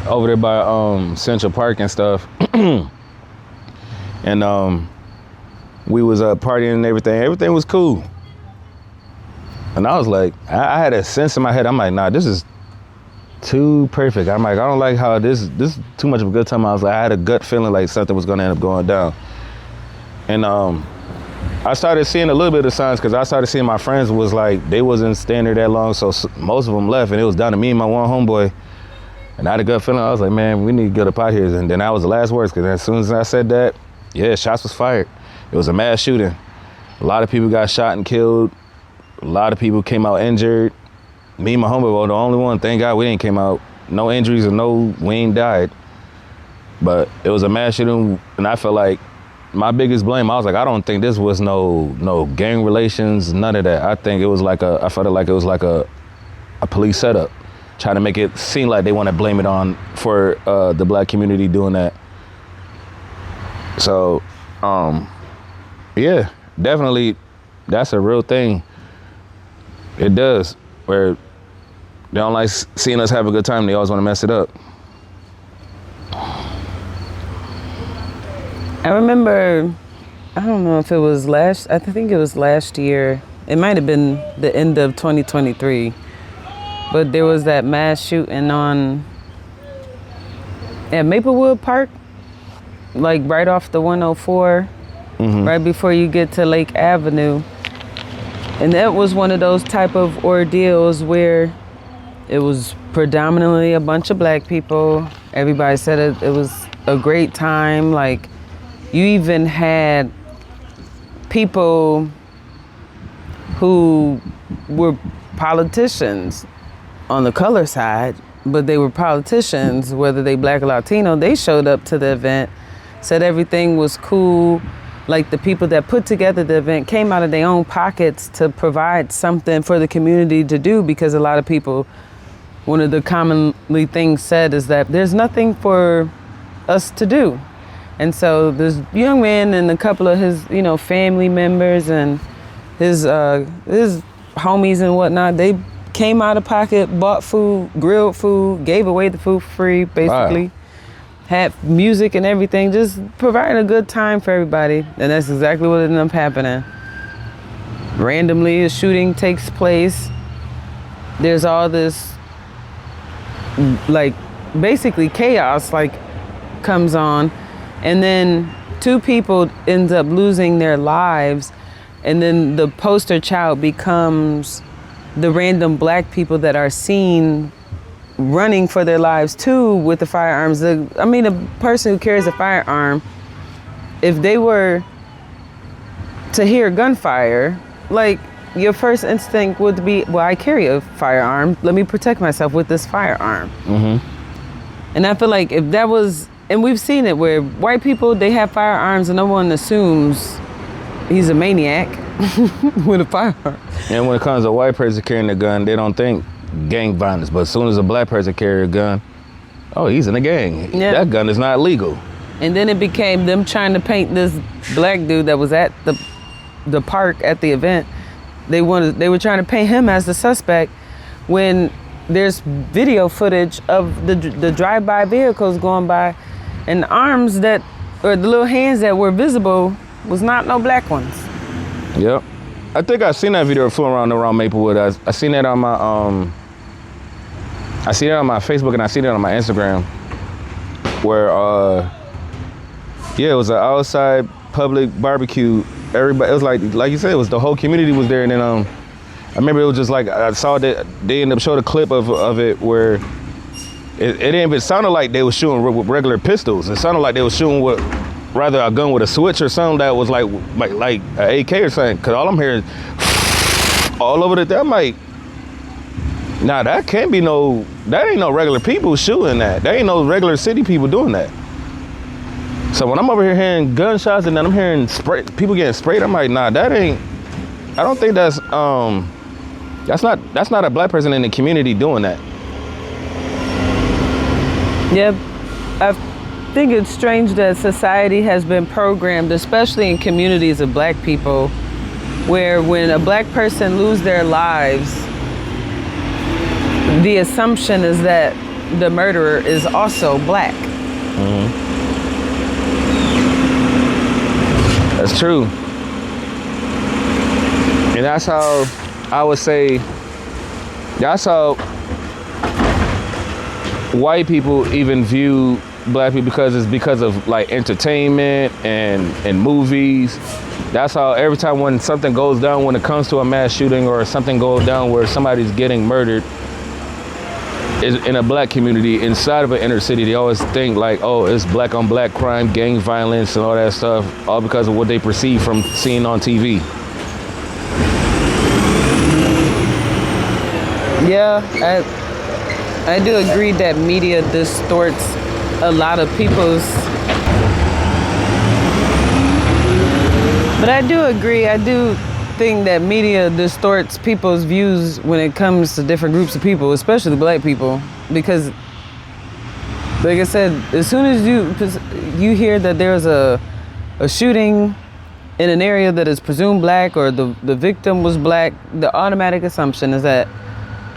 over there by Central Park and stuff. And we was partying and everything. Everything was cool. And I was like, I had a sense in my head. I'm like, nah, this is too perfect. I'm like, I don't like how this is too much of a good time. I was like, I had a gut feeling like something was gonna end up going down. And I started seeing a little bit of signs because I started seeing my friends was like, they wasn't staying there that long, so most of them left, and it was down to me and my one homeboy. And I had a gut feeling. I was like, man, we need to get up out here. And then that was the last words, because as soon as I said that, yeah, shots was fired. It was a mass shooting. A lot of people got shot and killed. A lot of people came out injured. Me and my homeboy were the only one. Thank God we didn't came out. No injuries or we ain't died. But it was a mass shooting, and I felt like my biggest blame, I was like, I don't think this was no gang relations, none of that. I think it was like I felt like it was like a police setup, trying to make it seem like they want to blame it on for the black community doing that. So, yeah, definitely, that's a real thing. It does, where they don't like seeing us have a good time. They always want to mess it up.
I remember, I don't know if it was I think it was last year. It might have been the end of 2023. But there was that mass shooting at Maplewood Park, like right off the 104, right before you get to Lake Avenue. And that was one of those type of ordeals where it was predominantly a bunch of black people. Everybody said it was a great time. Like, you even had people who were politicians on the color side, but they were politicians, whether they black or Latino. They showed up to the event, said everything was cool. Like, the people that put together the event came out of their own pockets to provide something for the community to do, because a lot of people, one of the commonly things said is that there's nothing for us to do. And so this young man and a couple of his, family members and his homies and whatnot, they came out of pocket, bought food, grilled food, gave away the food for free, basically. Wow. Had music and everything, just providing a good time for everybody. And that's exactly what ended up happening. Randomly, a shooting takes place. There's all this, like, basically chaos, like, comes on. And then 2 people ends up losing their lives. And then the poster child becomes the random black people that are seen running for their lives too with the firearms. A person who carries a firearm, if they were to hear gunfire, like, your first instinct would be, well, I carry a firearm. Let me protect myself with this firearm. And I feel like if that was, and we've seen it where white people, they have firearms and no one assumes he's a maniac with a firearm.
And when it comes to a white person carrying a gun, they don't think gang violence. But as soon as a black person carries a gun, oh, he's in a gang. Yeah. That gun is not legal.
And then it became them trying to paint this black dude that was at the park at the event they were trying to paint him as the suspect when there's video footage of the drive-by vehicles going by, and the arms that, or the little hands that were visible was not no black ones.
Yep. I think I seen that video floating around Maplewood. I seen that on my I seen it on my Facebook and I seen it on my Instagram, where yeah, it was an outside public barbecue. Everybody, it was like you said, it was the whole community was there, and then I remember it was just like, I saw that they ended up showing a clip of it where it didn't even sounded like they was shooting with regular pistols. It sounded like they was shooting with rather a gun with a switch or something that was like an AK or something. Cause all I'm hearing all over the, I'm like, nah, that ain't no regular people shooting that. That ain't no regular city people doing that. So when I'm over here hearing gunshots and then I'm hearing people getting sprayed, I'm like, nah, that ain't, I don't think that's not a black person in the community doing that.
Yeah, I think it's strange that society has been programmed, especially in communities of black people, where when a black person lose their lives, the assumption is that the murderer is also black.
Mm-hmm. That's true. And that's how I would say, that's how white people even view black people, because it's because of like entertainment and movies. That's how every time when something goes down, when it comes to a mass shooting or something goes down where somebody's getting murdered is in a black community inside of an inner city, they always think like, oh, it's black on black crime, gang violence and all that stuff, all because of what they perceive from seeing on TV.
Yeah, I do agree that media distorts a lot of people's, but I do agree, I do think that media distorts people's views when it comes to different groups of people, especially black people, because like I said, as soon as you hear that there's a shooting in an area that is presumed black or the victim was black, the automatic assumption is that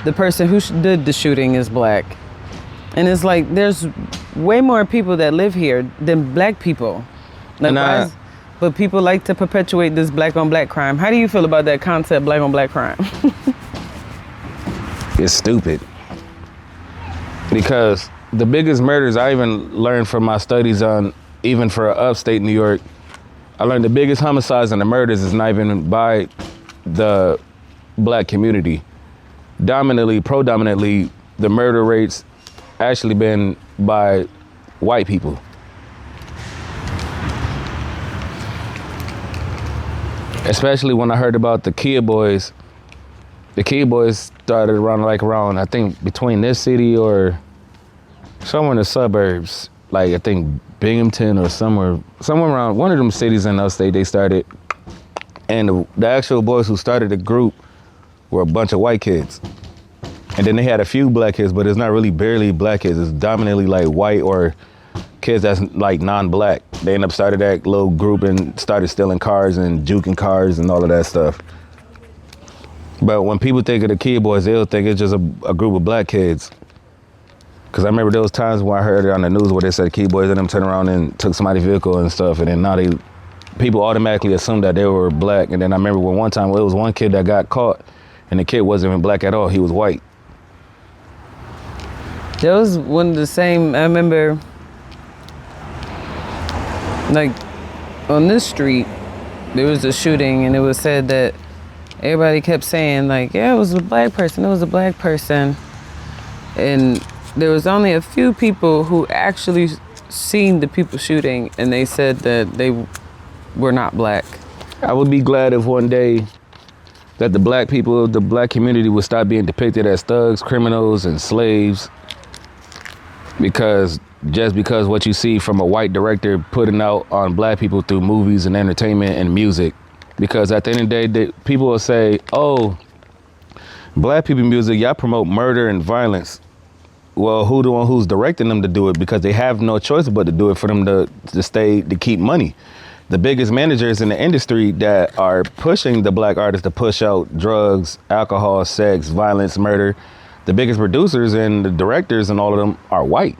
the person who did the shooting is black. And it's like, there's way more people that live here than black people. Like, but people like to perpetuate this black on black crime. How do you feel about that concept, black on black crime?
It's stupid. Because the biggest murders I even learned from my studies on, even for upstate New York, I learned the biggest homicides and the murders is not even by the black community. Predominantly, the murder rates actually been by white people. Especially when I heard about the Kid Boys. The Kid Boys started around, I think between this city or somewhere in the suburbs, like I think Binghamton or somewhere around one of them cities in upstate they started. And the actual boys who started the group were a bunch of white kids. And then they had a few black kids, but it's not really barely black kids. It's dominantly like white or kids that's like non-black. They ended up started that little group and started stealing cars and juking cars and all of that stuff. But when people think of the Kid Boys, they'll think it's just a group of black kids. Because I remember there was times when I heard it on the news where they said Kid Boys and them turned around and took somebody's vehicle and stuff. And then now people automatically assumed that they were black. And then I remember when one time it was one kid that got caught and the kid wasn't even black at all. He was white.
That was one of the same, I remember, like on this street, there was a shooting and it was said that everybody kept saying like, yeah, it was a black person, it was a black person. And there was only a few people who actually seen the people shooting and they said that they were not black.
I would be glad if one day that the black people of the black community would stop being depicted as thugs, criminals, and slaves. Because what you see from a white director putting out on black people through movies and entertainment and music. Because at the end of the day, people will say, oh, black people music, y'all promote murder and violence. Well, who the one who's directing them to do it? Because they have no choice but to do it for them to keep money. the biggest managers in the industry that are pushing the black artists to push out drugs, alcohol, sex, violence, murder. The biggest producers and the directors and all of them are white.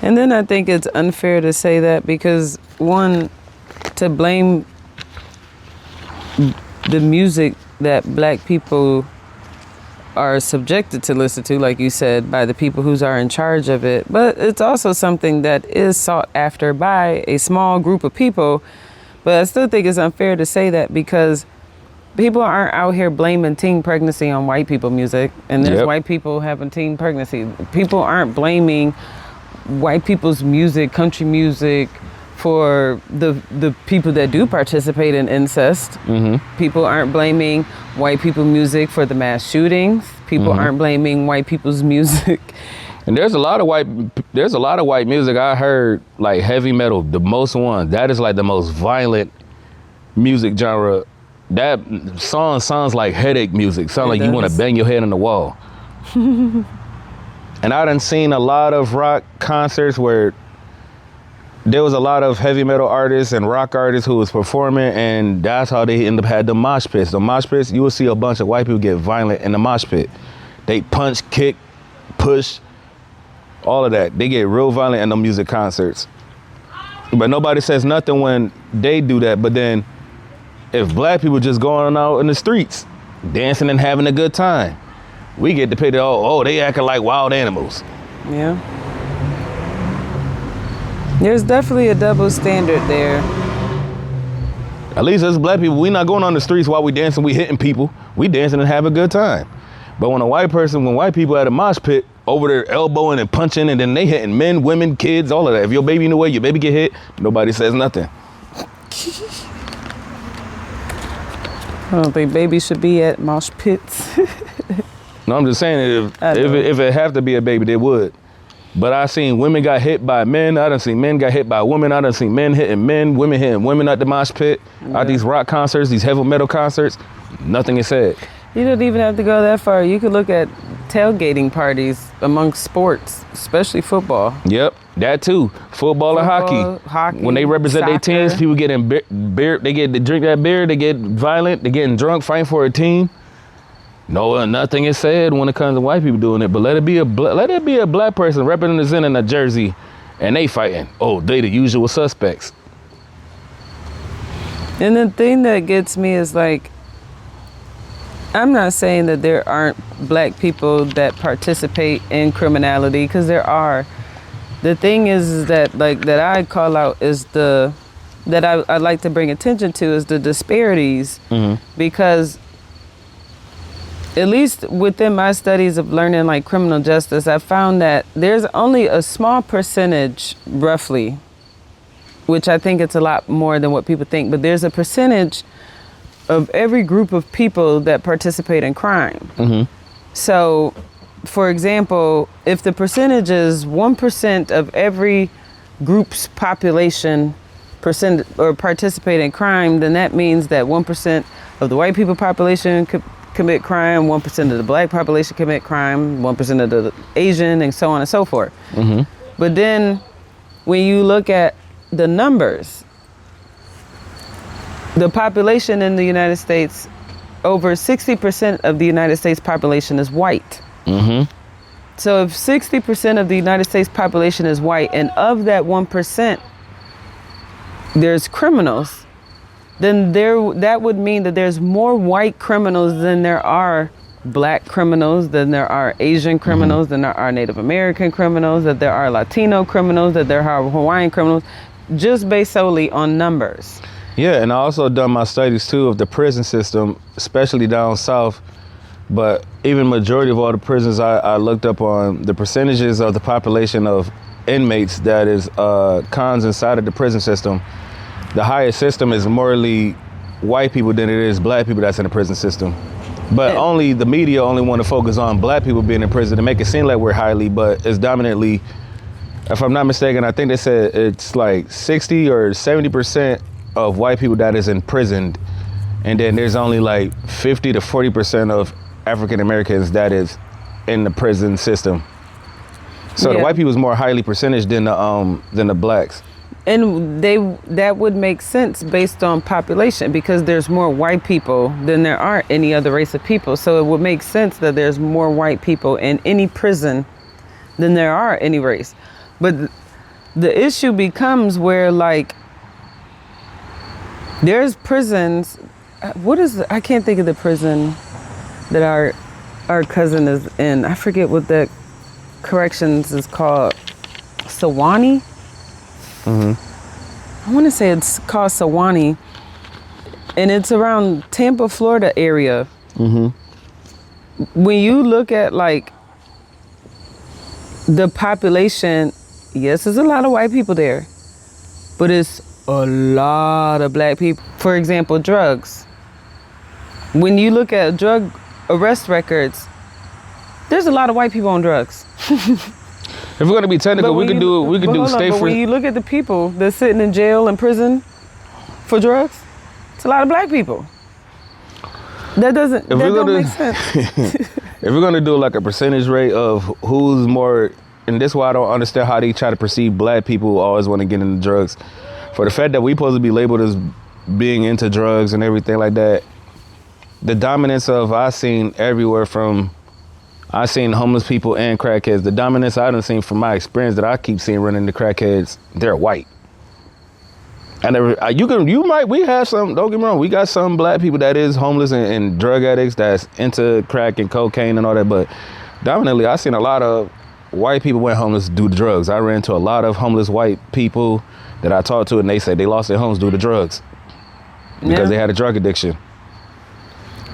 And then I think it's unfair to say that because, one, to blame the music that black people are subjected to listen to, like you said, by the people who are in charge of it. But it's also something that is sought after by a small group of people. But I still think it's unfair to say that because people aren't out here blaming teen pregnancy on white people music. And there's white people having teen pregnancy. People aren't blaming white people's music, country music, for the people that do participate in incest. People aren't blaming white people music for the mass shootings. People aren't blaming white people's music.
And there's a lot of white music I heard, like heavy metal, the most one. That is like the most violent music genre. That song sounds like headache music. Sounds like you want to bang your head on the wall. And I done seen a lot of rock concerts where there was a lot of heavy metal artists and rock artists who was performing, and that's how they end up had the mosh pits. The mosh pits, you will see a bunch of white people get violent in the mosh pit. They punch, kick, push, all of that. They get real violent in the music concerts. But nobody says nothing when they do that. But then if black people just going out in the streets, dancing and having a good time, we get depicted, oh, they acting like wild animals.
Yeah. There's definitely a double standard there.
At least as black people, we not going on the streets while we dancing, we hitting people. We dancing and have a good time. But when white people at a mosh pit, over there elbowing and punching, and then they hitting men, women, kids, all of that. If your baby in the way, your baby get hit, nobody says nothing.
I don't think babies should be at mosh pits.
No, I'm just saying, if it have to be a baby, they would. But I seen women got hit by men. I done seen men got hit by women. I done seen men hitting men, women hitting women at the mosh pit. At these rock concerts, these heavy metal concerts, nothing is said.
You don't even have to go that far. You could look at tailgating parties amongst sports, especially football.
Yep, that too. Football and hockey. When they represent their teams, people get in beer. They drink that beer. They get violent. They getting drunk, fighting for a team. No, nothing is said when it comes to white people doing it. But let it be a black person representing a jersey, and they fighting. Oh, they the usual suspects.
And the thing that gets me is like, I'm not saying that there aren't black people that participate in criminality, because there are. The thing is that that I call out is that I like to bring attention to is the disparities, because at least within my studies of learning like criminal justice, I found that there's only a small percentage, roughly, which I think it's a lot more than what people think, but there's a percentage of every group of people that participate in crime. So, for example, if the percentage is 1% of every group's population participate in crime, then that means that 1% of the white people population could commit crime, 1% of the black population commit crime, 1% of the Asian, and so on and so forth. But then when you look at the numbers, the population in the United States, over 60% of the United States population is white. So if 60% of the United States population is white, and of that 1%, there's criminals, then that would mean that there's more white criminals than there are black criminals, than there are Asian criminals, than there are Native American criminals, that there are Latino criminals, that there are Hawaiian criminals, just based solely on numbers.
Yeah, and I also done my studies too of the prison system, especially down south. But even majority of all the prisons I looked up on, the percentages of the population of inmates that is cons inside of the prison system, the highest system is morally white people than it is black people that's in the prison system. But only the media only want to focus on black people being in prison to make it seem like we're highly, but it's dominantly, if I'm not mistaken, I think they said it's like 60 or 70% of white people that is imprisoned. And then there's only like 50 to 40% of African Americans that is in the prison system. So the white people is more highly percentage than the blacks.
And that would make sense based on population, because there's more white people than there are any other race of people. So it would make sense that there's more white people in any prison than there are any race. But the issue becomes where, like, there's prisons. I can't think of the prison that our cousin is in. I forget what the corrections is called. Sewanee? I want to say it's called Sewanee, and it's around Tampa, Florida area. When you look at, like, the population, yes, there's a lot of white people there, but it's a lot of black people. For example, drugs. When you look at drug arrest records, there's a lot of white people on drugs.
If we're gonna be technical, we could do stay free.
When you look at the people that's sitting in jail and prison for drugs, it's a lot of black people. That don't make sense.
If we're gonna do like a percentage rate of who's more, and this is why I don't understand how they try to perceive black people who always want to get into drugs, for the fact that we supposed to be labeled as being into drugs and everything like that. The dominance of I seen everywhere from. I seen homeless people and crackheads. The dominance I done seen from my experience that I keep seeing running into crackheads, they're white. And we have some, don't get me wrong, we got some black people that is homeless and drug addicts that's into crack and cocaine and all that, but dominantly I seen a lot of white people went homeless due to drugs. I ran into a lot of homeless white people that I talked to, and they said they lost their homes due to drugs because they had a drug addiction.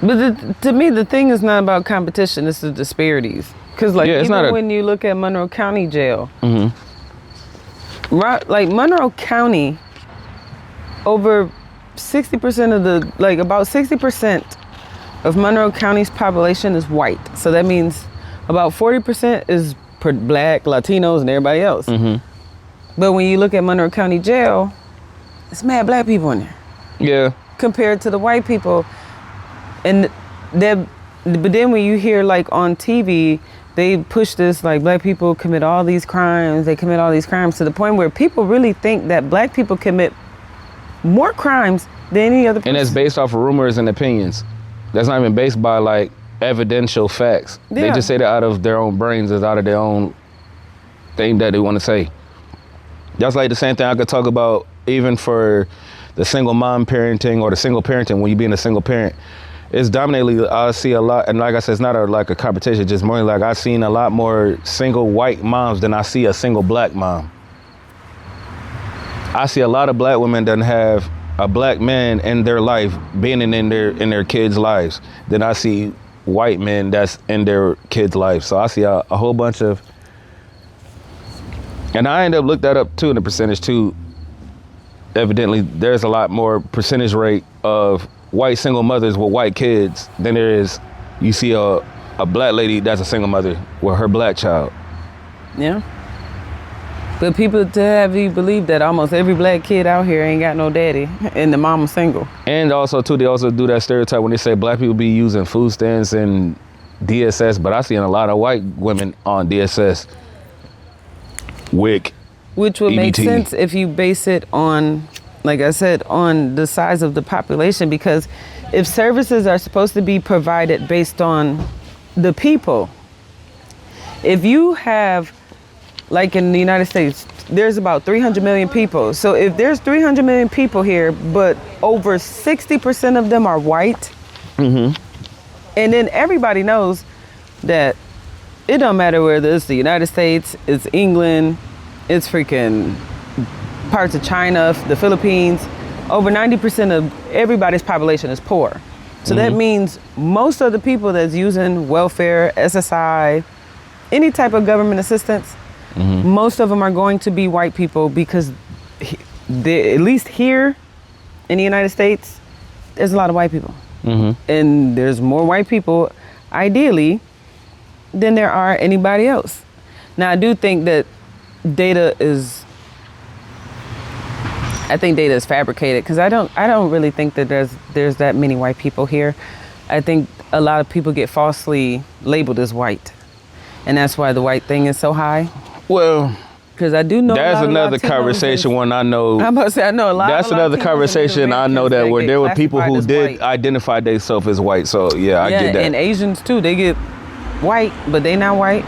But to me, the thing is not about competition, it's the disparities. Because, like, when you look at Monroe County Jail, right, like Monroe County, over 60% of about 60% of Monroe County's population is white. So that means about 40% is black, Latinos, and everybody else. But when you look at Monroe County Jail, it's mad black people in there.
Yeah.
Compared to the white people. But then when you hear, like, on TV, they push this, like, black people commit all these crimes, to the point where people really think that black people commit more crimes than any other person.
And it's based off of rumors and opinions. That's not even based by, like, evidential facts. Yeah. They just say that out of their own brains, as out of their own thing that they want to say. That's like the same thing I could talk about even for the single mom parenting or the single parenting when you being a single parent. It's dominantly, I see a lot, and like I said, it's not like a competition, just more like I've seen a lot more single white moms than I see a single black mom. I see a lot of black women that have a black man in their life being in their kids' lives than I see white men that's in their kids' life. So I see a whole bunch of, and I end up looked that up too in the percentage too. Evidently, there's a lot more percentage rate of white single mothers with white kids than there is, you see a black lady that's a single mother with her black child.
Yeah. But people to have you believe that almost every black kid out here ain't got no daddy and the mama's single.
And also too, they also do that stereotype when they say black people be using food stamps and DSS, but I seen a lot of white women on DSS, WIC,
which would
EBT.
Make sense if you base it on, like I said, on the size of the population, because if services are supposed to be provided based on the people, if you have, like in the United States, there's about 300 million people. So if there's 300 million people here, but over 60% of them are white, and then everybody knows that it don't matter whether it's the United States, it's England, it's freaking parts of China, the Philippines, over 90% of everybody's population is poor. So that means most of the people that's using welfare, SSI, any type of government assistance, most of them are going to be white people, because at least here in the United States, there's a lot of white people. And there's more white people, ideally, than there are anybody else. Now, I do think that data is fabricated, because I don't really think that there's that many white people here. I think a lot of people get falsely labeled as white, and that's why the white thing is so high.
Well,
Because I do know
that's
a lot
another
of Latinos
conversation when I know.
I'm about to say, I know a lot
That's
of
another
Latinos
conversation I know that where there were people who did
white.
identify themselves as white. So yeah, I get that.
And Asians too. They get white, but they not white.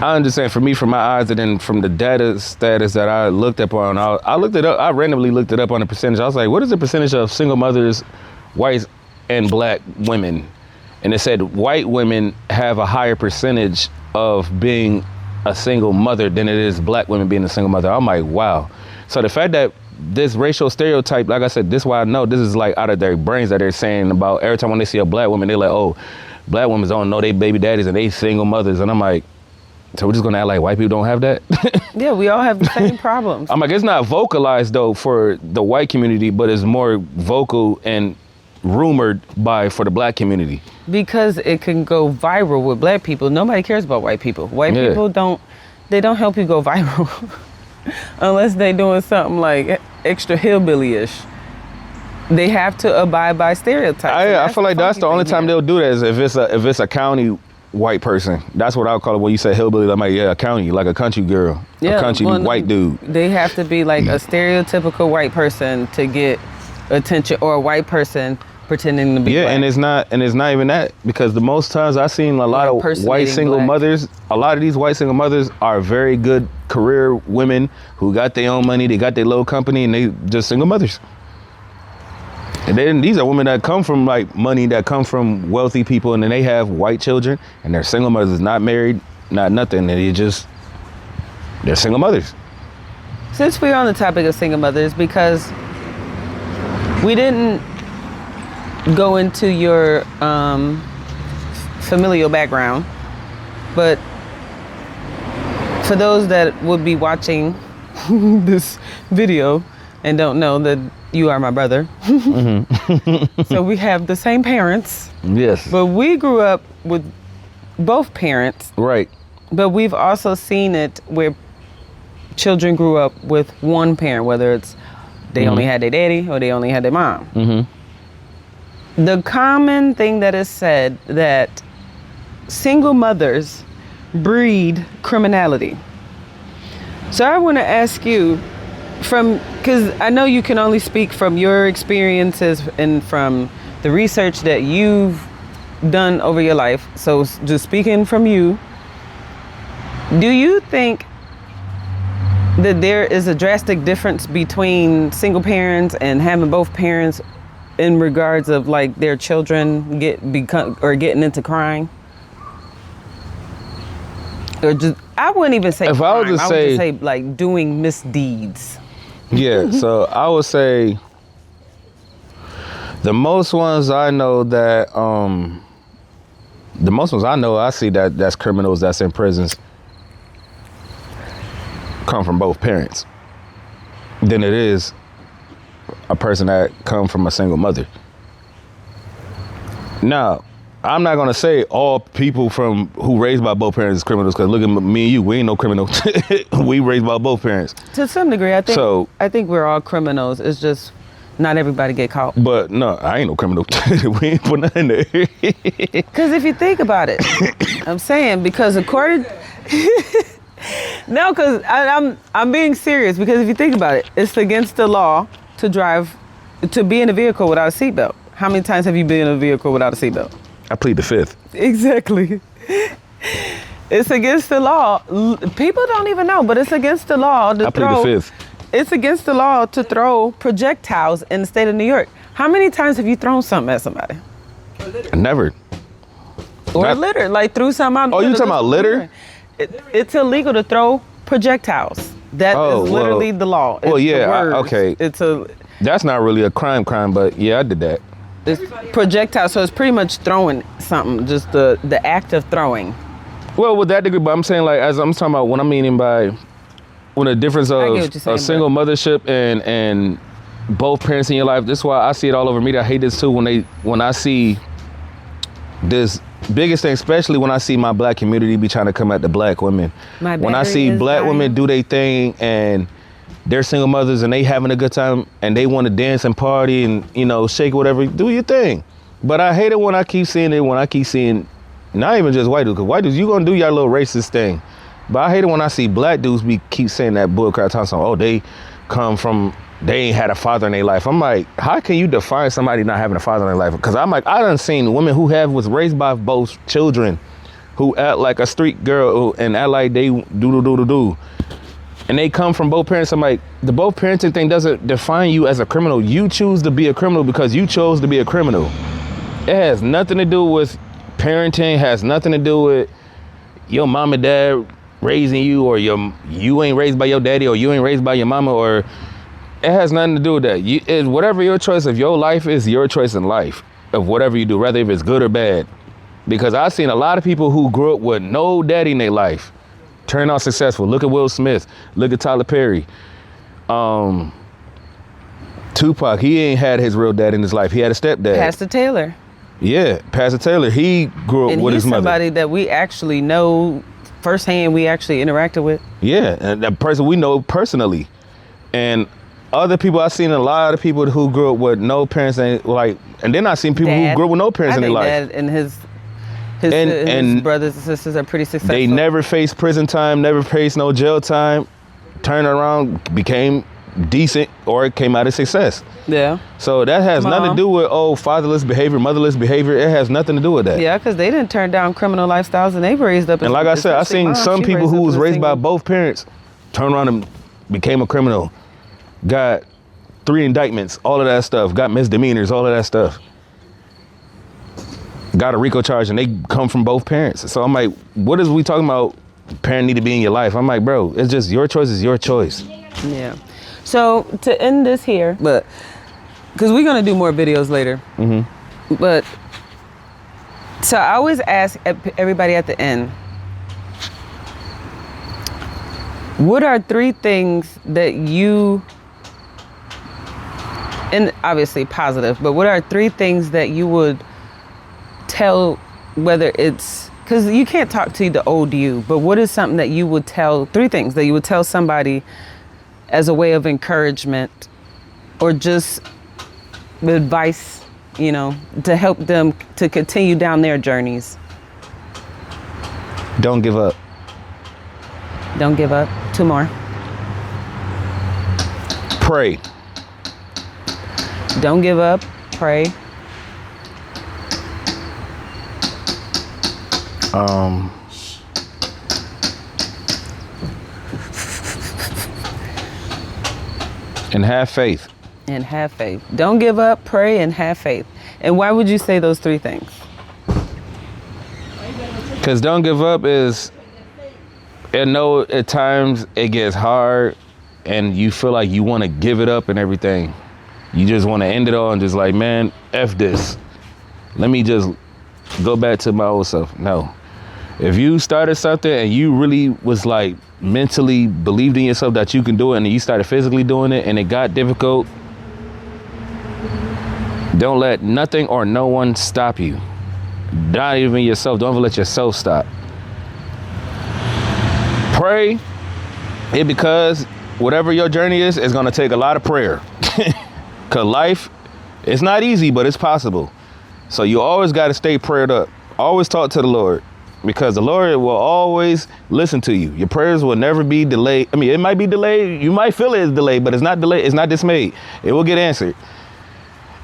I understand. For me, from my eyes, and then from the data status that I looked up on, I looked it up. I randomly looked it up on the percentage. I was like, what is the percentage of single mothers, white and black women? And it said white women have a higher percentage of being a single mother than it is black women being a single mother. I'm like, wow. So the fact that this racial stereotype, like I said, this is why I know this is like out of their brains that they're saying about every time when they see a black woman, they're like, oh, black women don't know they baby daddies and they single mothers. And I'm like, so we're just gonna act like white people don't have that?
Yeah, we all have the same problems.
I'm like, it's not vocalized though for the white community, but it's more vocal and rumored for the black community.
Because it can go viral with black people. Nobody cares about white people. White people don't help you go viral unless they doing something like extra hillbilly-ish. They have to abide by stereotypes.
I feel like that's the only time they'll do that is if it's a county white person. That's what I would call it when you say hillbilly. I'm like, yeah, a county, like a country girl, a country white dude.
They have to be like a stereotypical white person to get attention, or a white person pretending to be black.
And it's not even that, because the most times I've seen a lot of white single mothers, a lot of these white single mothers are very good career women who got their own money, they got their little company, and they just single mothers. And then these are women that come from like money, that come from wealthy people, and then they have white children, and they're single mothers, not married, not nothing, and they're single mothers.
Since we're on the topic of single mothers, because we didn't go into your familial background, but for those that would be watching this video and don't know that you are my brother, so we have the same parents.
Yes.
But we grew up with both parents.
Right.
But we've also seen it where children grew up with one parent, whether it's they only had their daddy or they only had their mom. The common thing that is said that single mothers breed criminality. So I want to ask you, because I know you can only speak from your experiences and from the research that you've done over your life. So just speaking from you, do you think that there is a drastic difference between single parents and having both parents in regards of like their children getting into crime? Or just, I wouldn't even say crime. I would just say like doing misdeeds.
Yeah, so I would say the most ones I know I see that's criminals that's in prisons come from both parents than it is a person that come from a single mother. Now, I'm not gonna say all people who raised by both parents is criminals, because look at me and you, we ain't no criminals. We raised by both parents.
To some degree, I think we're all criminals. It's just not everybody get caught.
But no, I ain't no criminal. We ain't put nothing there.
Because if you think about it, I'm saying, because according no, because I'm being serious, because if you think about it, it's against the law to be in a vehicle without a seatbelt. How many times have you been in a vehicle without a seatbelt?
I plead the fifth.
Exactly. It's against the law. People don't even know, but it's against the law to throw. I plead the fifth. It's against the law to throw projectiles in the state of New York. How many times have you thrown something at somebody?
Never.
Or litter, like threw something out.
Oh, you talking about litter?
It's illegal to throw projectiles. That is literally the law.
Well, okay. That's not really a crime, but yeah, I did that.
It's projectile, so it's pretty much throwing something, just the act of throwing.
Well, with that degree, but I'm saying, like, as I'm talking about, what I'm meaning by when the difference of a single mothership and both parents in your life. This is why I see it all over media. I hate this too when I see this biggest thing, especially when I see my black community be trying to come at the black women. When I see black women do their thing and they're single mothers and they having a good time and they want to dance and party and, shake whatever, do your thing. But I hate it when I keep seeing not even just white dudes, because white dudes, you gonna do your little racist thing. But I hate it when I see black dudes keep saying that bullcrap, talking about, oh, they ain't had a father in their life. I'm like, how can you define somebody not having a father in their life? Because I'm like, I done seen women who was raised by both children, who act like a street girl and act like they do. And they come from both parents. I'm like, the both parenting thing doesn't define you as a criminal. You choose to be a criminal because you chose to be a criminal. It has nothing to do with parenting, has nothing to do with your mom and dad raising you, or you ain't raised by your daddy, or you ain't raised by your mama, or it has nothing to do with that. Whatever your choice of your life is, your choice in life of whatever you do, whether if it's good or bad. Because I've seen a lot of people who grew up with no daddy in their life turn out successful. Look at Will Smith. Look at Tyler Perry. Tupac, he ain't had his real dad in his life. He had a stepdad.
Pastor Taylor.
Yeah, Pastor Taylor. He grew up with his mother. And
he's somebody that we actually know firsthand, we actually interacted with.
Yeah, and that person we know personally. And other people, I've seen a lot of people who grew up with no parents, and then I've seen people who grew up with no parents in their life.
Dad and his brothers and sisters are pretty successful.
They never faced prison time, never faced no jail time, turned around, became decent, or came out of success.
Yeah.
So that has nothing to do with, fatherless behavior, motherless behavior. It has nothing to do with that.
Yeah, because they didn't turn down criminal lifestyles, and they raised up.
And like I said, I've seen some people who was raised by both parents turn around and became a criminal, got 3 indictments, all of that stuff, got misdemeanors, all of that stuff. Got a RICO charge, and they come from both parents. So I'm like, what is we talking about? Parent need to be in your life. I'm like, bro, it's just your choice is your choice.
Yeah. So to end this here, but because we're gonna do more videos later. Mm-hmm. But so I always ask everybody at the end, what are 3 things that you, and obviously positive, but what are 3 things that you would tell, whether it's, because you can't talk to the old you, but what is something that you would tell, 3 things that you would tell somebody as a way of encouragement or just advice, to help them to continue down their journeys?
Don't give up.
Don't give up. 2 more.
Pray.
Don't give up. Pray.
And have faith.
And have faith. Don't give up, pray, and have faith. And why would you say those 3 things?
Because don't give up is, I know at times it gets hard and you feel like you want to give it up and everything. You just want to end it all and just like, man, F this. Let me just go back to my old self. No. If you started something and you really was like mentally believed in yourself that you can do it, and you started physically doing it and it got difficult, don't let nothing or no one stop you. Not even yourself. Don't ever let yourself stop. Pray it, because whatever your journey is, it's going to take a lot of prayer. Because life, it's not easy, but it's possible. So you always got to stay prayed up. Always talk to the Lord, because the Lord will always listen to you. Your prayers will never be delayed. I mean, it might be delayed. You might feel it is delayed, but it's not delayed. It's not dismayed. It will get answered.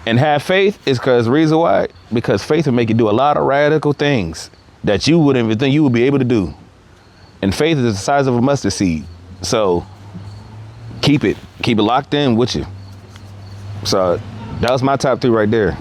And have faith is reason why. Because faith will make you do a lot of radical things that you wouldn't even think you would be able to do. And faith is the size of a mustard seed. So keep it locked in with you. So that was my top 3 right there.